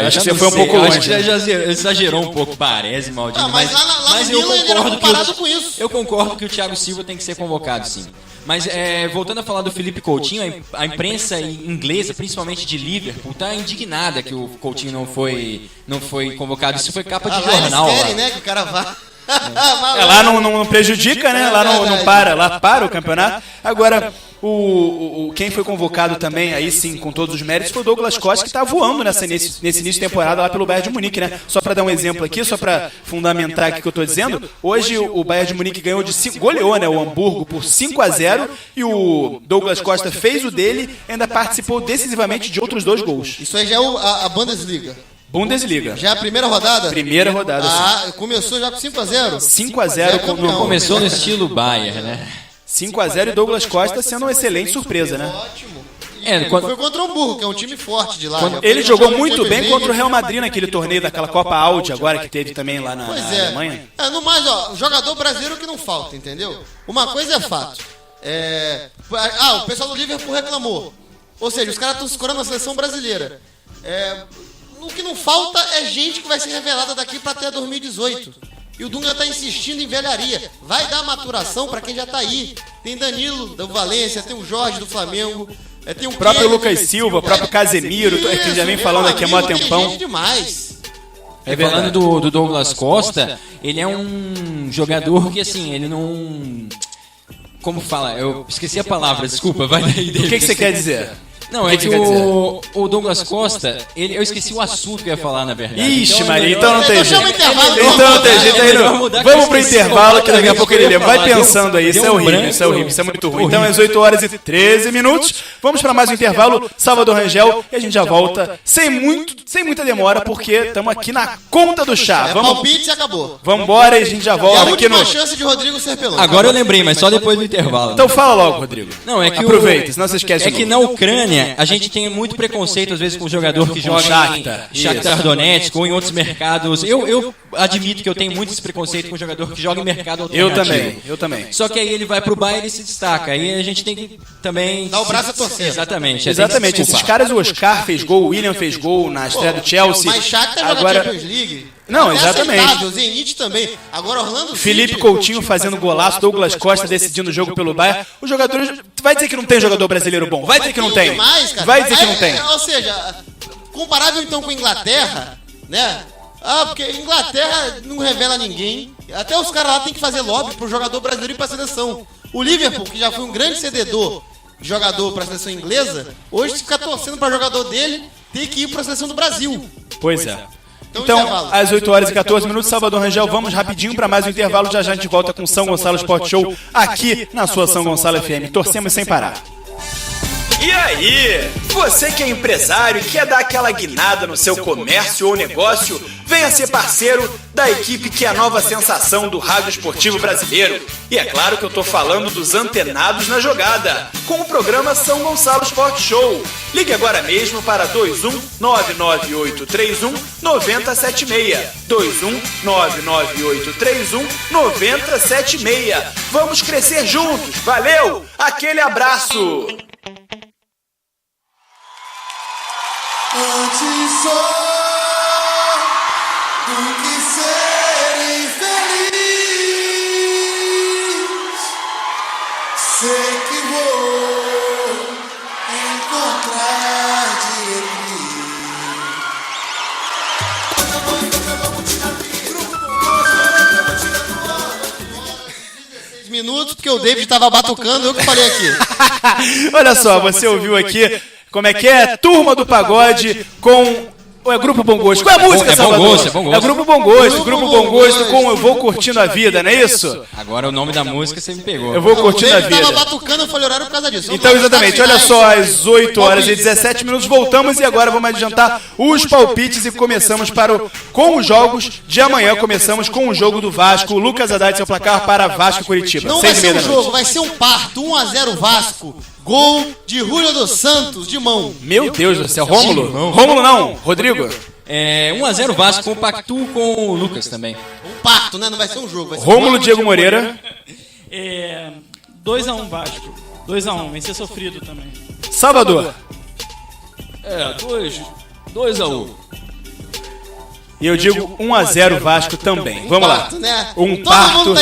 Acho que você foi um pouco longe. Acho que já exagerou um pouco, parece, Maldini. Mas lá no Milan ele era comparado com isso. Eu concordo que o Thiago Silva tem que ser convocado, sim. Mas voltando a falar do Felipe Coutinho, a imprensa inglesa, principalmente de Liverpool, tá indignada que o Coutinho não foi convocado. Isso foi capa de jornal. Eles querem, né, que o cara vá. Lá não prejudica, né? Lá não para, lá para o campeonato. Agora, quem foi convocado também, aí sim, com todos os méritos, foi o Douglas Costa, que tá voando nesse início de temporada lá pelo Bayern de Munique, né? Só para dar um exemplo aqui, só para fundamentar aqui o que eu tô dizendo, hoje o Bayern de Munique goleou, né, o Hamburgo por 5-0 e o Douglas Costa fez o dele e ainda participou decisivamente de outros 2 gols. Isso aí já é a Bundesliga. Bundesliga. Já é a primeira rodada? Primeira rodada, sim. Começou já com 5x0. 5x0. Começou no estilo Bayern, né? 5x0 e Douglas Costa sendo uma excelente surpresa, né? Ótimo. Quando... Foi contra o Hamburgo, que é um time forte de lá. Ele jogou muito bem contra o Real Madrid naquele torneio daquela Copa Audi agora que teve também lá na Alemanha. No mais, ó, jogador brasileiro que não falta, entendeu? Uma coisa é fato. O pessoal do Liverpool reclamou. Ou seja, os caras estão escorando a seleção brasileira. O que não falta é gente que vai ser revelada daqui para até 2018. E o Dunga tá insistindo em velharia. Vai dar maturação para quem já tá aí. Tem Danilo do Valência, tem o Jorge do Flamengo, tem o próprio Lucas Silva, o próprio Casemiro, que já vem falando aqui há mó tempão. Demais. Falando do Douglas Costa, ele é um jogador que, assim, ele não... Como fala? Eu esqueci a palavra, desculpa. Vai daí, David. O que você quer dizer? Não, é que o Douglas Costa, eu esqueci o assunto que eu ia falar, na verdade. Ixi, Maria, então não tem jeito. Então não tem jeito aí. Vamos pro intervalo, que daqui a pouco ele lembra. Vai pensando aí, isso é horrível, isso é muito ruim. Então, às 8h13, vamos para mais um intervalo, Salvador Rangel, e a gente já volta sem muita demora, porque estamos aqui na conta do chá. Palpite e acabou. Vamos embora e a gente já volta aqui no... É a última chance de Rodrigo ser pelão. Agora eu lembrei, mas só depois do intervalo. Então fala logo, Rodrigo. Não, é que aproveita, senão você esquece. É que na Ucrânia a gente tem muito preconceito, às vezes, com o jogador que joga em Shakhtar Donetsk ou em outros mercados. Eu admito que eu tenho muito esse preconceito com o jogador que joga em mercado alternativo. Eu também. Só que aí ele vai pro Bayern e se destaca. Aí a gente tem que também... Dá o braço a torcer. Exatamente. Esses caras, o Oscar fez gol, o William fez gol na estreia do Chelsea. Mas Shakhtar joga Champions League. Não, exatamente. O Zenit também. Agora Orlando Felipe Coutinho fazendo golaço, Douglas Costa decidindo o jogo pelo Bayern. Os jogadores... Vai dizer que não tem jogador brasileiro bom. Vai dizer que não tem. Vai dizer que não tem. Ou seja, comparável então com a Inglaterra, né? Porque a Inglaterra não revela ninguém. Até os caras lá tem que fazer lobby pro jogador brasileiro ir pra seleção. O Liverpool, que já foi um grande cededor de jogador pra seleção inglesa, hoje fica torcendo pra jogador dele ter que ir pra seleção do Brasil. Pois é. Então, às 8h14, Salvador Rangel, vamos rapidinho para mais um intervalo. Já a gente volta com São Gonçalo Sport Show aqui na sua São Gonçalo FM. Torcemos sem parar. E aí, você que é empresário e quer dar aquela guinada no seu comércio ou negócio, venha ser parceiro da equipe que é a nova sensação do rádio esportivo brasileiro. E é claro que eu tô falando dos Antenados na Jogada, com o programa São Gonçalo Sport Show. Ligue agora mesmo para 21-99831-9076. 21-99831-9076. Vamos crescer juntos, valeu? Aquele abraço! Antes só do que ser infeliz, sei que vou encontrar minutos, porque o David tava batucando, eu que falei aqui. Olha só, você ouviu aqui como é que é? Turma do Pagode com... Ou é Grupo Bom Gosto? Qual é a música, Salvador? É Bom Gosto. É Grupo Bom Gosto. Grupo Bom Gosto com Eu Vou Curtindo a Vida, não é isso? Agora o nome da música você me pegou. Eu Vou Curtindo a Vida. Eu tava batucando, eu falei horário por causa disso. Então, exatamente. Olha só, às 8h17, voltamos e agora vamos adiantar os palpites e começamos com os jogos de amanhã. Começamos com o jogo do Vasco. O Lucas Haddad, seu placar para Vasco e Curitiba. Não vai ser um jogo, vai ser um parto. 1x0 Vasco. Gol de Júlio dos Santos, de mão. Meu Deus do céu, Rômulo? Rômulo não, Rodrigo? 1x0 Vasco, compacto com o Lucas também. Um parto, né? Não vai ser um jogo. Rômulo, Diego Moreira. 2x1 Vasco. 2x1, vai ser sofrido também. Salvador. 2x1. E eu digo 1x0 Vasco também. Vamos lá. Né? Um parto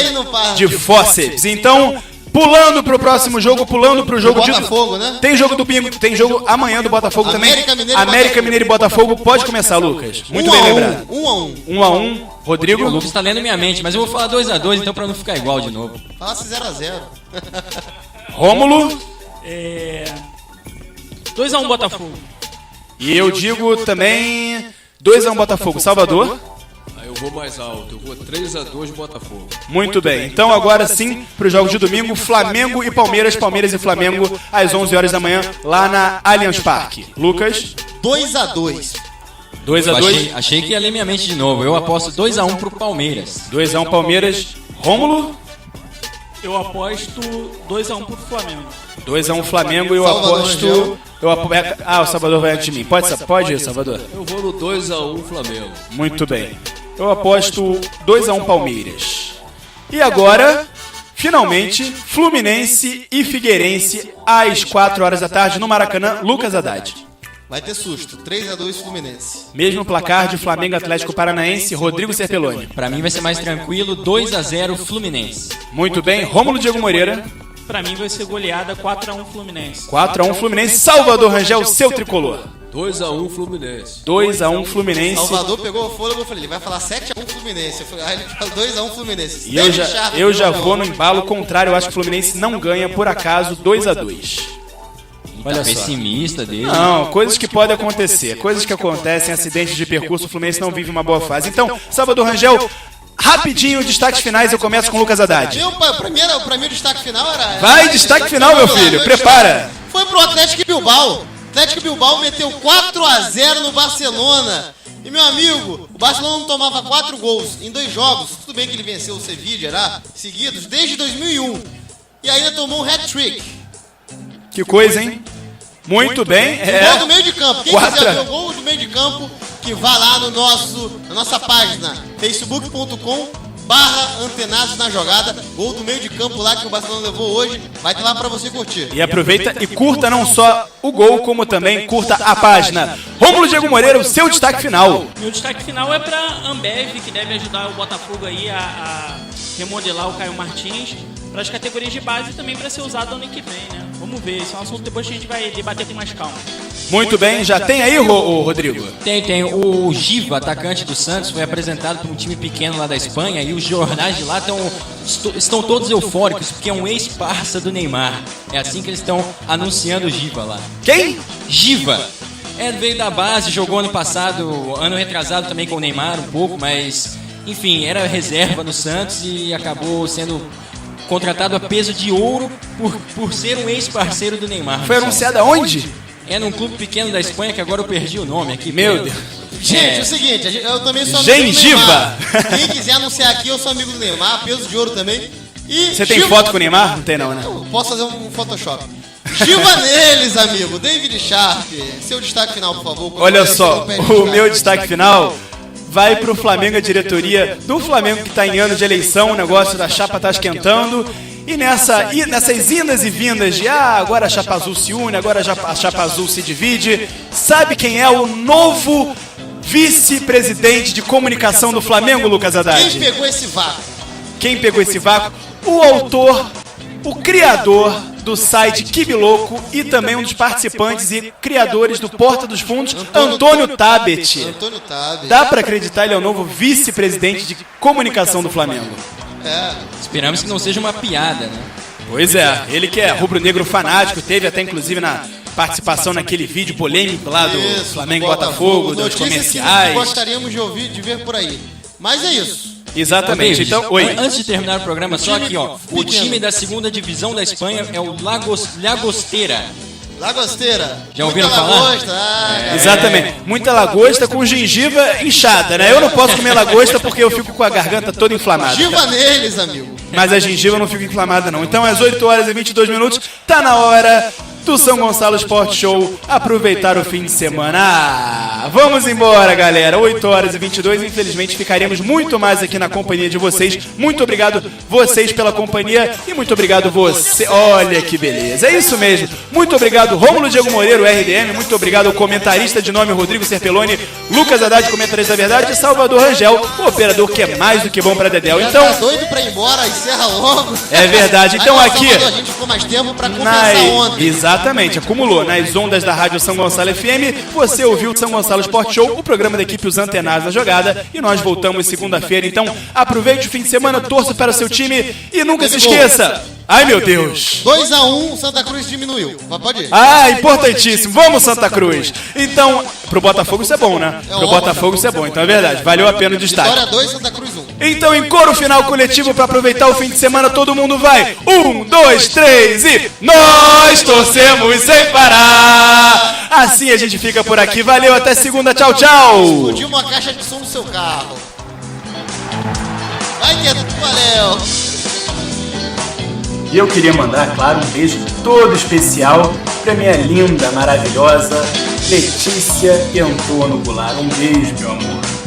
de fósseis. Então... Pulando pro próximo jogo, pulando pro jogo de Botafogo, né? Tem jogo do Bingo, tem jogo amanhã do Botafogo também. América Mineiro e Botafogo. Pode começar, Lucas. Muito bem lembrado. 1x1. Rodrigo. O Lucas tá lendo minha mente, mas eu vou falar 2x2, então pra não ficar igual de novo. Fala-se 0x0. Rômulo. 2x1 Botafogo. E eu digo também 2x1 Botafogo. Salvador. Eu vou mais alto, eu vou 3x2 Botafogo. Muito bem, então agora sim, para os jogos de domingo, Flamengo e Palmeiras, Palmeiras e Flamengo, às 11 horas da manhã, lá na Allianz Parque. Lucas? 2x2. 2-2. Achei que ia ler minha mente de novo. Eu aposto 2-1 pro Palmeiras. 2-1 Palmeiras. Rômulo? Eu aposto 2-1 pro Flamengo. 2-1 Flamengo e eu Salvador aposto... o Salvador vai antes de mim. Pode ir, Salvador? Eu vou no 2-1 Flamengo. Muito bem. Eu aposto 2-1 Palmeiras. E agora, finalmente, Fluminense e Figueirense às 4 horas da tarde no Maracanã. Lucas Haddad. Vai ter susto. 3-2 Fluminense. Mesmo placar de Flamengo Atlético Paranaense, Rodrigo Serpeloni. Pra mim vai ser mais tranquilo, 2-0 Fluminense. Muito bem. Rômulo Diego Moreira. Pra mim vai ser goleada 4-1 Fluminense. 4-1 Fluminense. Salvador Rangel, seu tricolor. 2-1 Fluminense. 2-1 Fluminense. Salvador pegou o fôlego, eu falei, ele vai falar 7-1 Fluminense. Eu falei, ele fala 2-1 Fluminense. E eu já vou no embalo contrário. Eu acho que o Fluminense não ganha, por acaso, 2-2. Olha pessimista dele. Não, coisas que podem acontecer. Coisas que acontecem, acidentes de percurso. O Fluminense não vive uma boa fase. Então, Salvador Rangel, rapidinho, destaques finais. Eu começo com o Lucas Haddad. Pra mim o destaque final era... Vai, destaque final, meu filho. Prepara. Foi pro Atlético Bilbao. Atlético Bilbao meteu 4-0 no Barcelona. E, meu amigo, o Barcelona não tomava 4 gols em 2 jogos. Tudo bem que ele venceu o Sevilla, era seguidos, desde 2001. E ainda tomou um hat-trick. Que coisa, hein? Muito bem. Gol do meio de campo. Quem quiser ver o gol do meio de campo, que vá lá na nossa página, facebook.com/antenados na jogada. Gol do meio de campo lá que o Barcelona levou hoje. Vai ter lá pra você curtir. E aproveita e curta não só o gol, como também curta a página. Rômulo Diego Moreira, o seu destaque final. Meu destaque final é pra Ambev, que deve ajudar o Botafogo aí a remodelar o Caio Martins para as categorias de base e também para ser usado ano que vem, né? Vamos ver, esse é um assunto que depois a gente vai debater com mais calma. Muito bem, já tem aí, Rodrigo? Tem. O Giva, atacante do Santos, foi apresentado por um time pequeno lá da Espanha e os jornais de lá estão todos eufóricos, porque é um ex-parça do Neymar. É assim que eles estão anunciando o Giva lá. Quem? Giva. Veio da base, jogou ano passado, ano retrasado também com o Neymar um pouco, mas, enfim, era reserva no Santos e acabou sendo contratado a peso de ouro por ser um ex-parceiro do Neymar. Foi anunciado aonde? É num clube pequeno da Espanha que agora eu perdi o nome aqui. Meu Deus. Gente, é o seguinte, eu também sou amigo Gengiva. do Neymar. Quem quiser anunciar aqui, eu sou amigo do Neymar, peso de ouro também. E você tem foto com o Neymar? Não tem não, né? Eu posso fazer um Photoshop. Giva neles, amigo. David Sharp. Seu destaque final, por favor. Olha só, o meu destaque final vai pro Flamengo, a diretoria do Flamengo que tá em ano de eleição, o negócio da chapa tá esquentando. E nessas indas e vindas de agora a chapa azul se une, agora a chapa azul se divide. Sabe quem é o novo vice-presidente de comunicação do Flamengo, Lucas Haddad? Quem pegou esse vácuo? Quem pegou esse vácuo? O autor, o criador do site Kibiloco e também um dos participantes e criadores do Porta dos Fundos, Antônio Tabet. Antônio Tabet. Dá pra acreditar, ele é o novo vice-presidente de comunicação do Flamengo. Esperamos que não seja uma piada, né? Pois é, ele que é rubro-negro fanático, teve até inclusive na participação naquele vídeo polêmico lá do Flamengo Botafogo, dos comerciais. Que gostaríamos de ver por aí. Mas é isso. Exatamente. David, então, oi. Antes de terminar o programa, só aqui, ó. O time da segunda divisão da Espanha é o Llagostera. Lagosteira. Já ouviram Muita falar? Lagosta. Exatamente. Muita lagosta com gengiva inchada, né? Eu não posso comer lagosta porque eu fico com a garganta toda inflamada. Giva neles, amigo. Mas a gengiva não fica inflamada, não. Então, às 8 horas e 22 minutos, tá na hora do São Gonçalo Sport Show aproveitar o fim de semana. Vamos embora, galera. 8 horas e 22. Infelizmente, ficaremos muito mais aqui na companhia de vocês. Muito obrigado, vocês, pela companhia. E muito obrigado, você. Olha que beleza. É isso mesmo. Muito obrigado, Rômulo Diego Moreira, o RDM. Muito obrigado ao comentarista de nome Rodrigo Serpeloni, Lucas Haddad, comentarista da verdade, e Salvador Rangel, o operador que é mais do que bom pra Dedéu. Então, tá doido pra ir embora, encerra logo. É verdade. Então aí, aqui Salvador, a gente ficou mais tempo pra compensar ontem. Exatamente, acumulou nas ondas da Rádio São Gonçalo FM. Você ouviu o São Gonçalo Sport Show, o programa da equipe Os Antenados na Jogada, e nós voltamos segunda-feira. Então aproveite o fim de semana, torça para o seu time e nunca se esqueça. Ai, meu Deus. 2-1, Santa Cruz diminuiu. Mas pode ir. Ah, importantíssimo. Vamos, Santa Cruz. Então, pro Botafogo isso é bom, né? Pro Botafogo isso é bom, então é verdade. Valeu a pena o destaque. Vitória 2, Santa Cruz 1. Então, em coro final coletivo, para aproveitar o fim de semana, todo mundo vai. 1, 2, 3 e nós torcemos sem parar. Assim a gente fica por aqui. Valeu, até segunda. Tchau, tchau. Explodiu uma caixa de som do seu carro. Vai que valeu. E eu queria mandar, claro, um beijo todo especial pra minha linda, maravilhosa Letícia e Antônio Goulart. Um beijo, meu amor.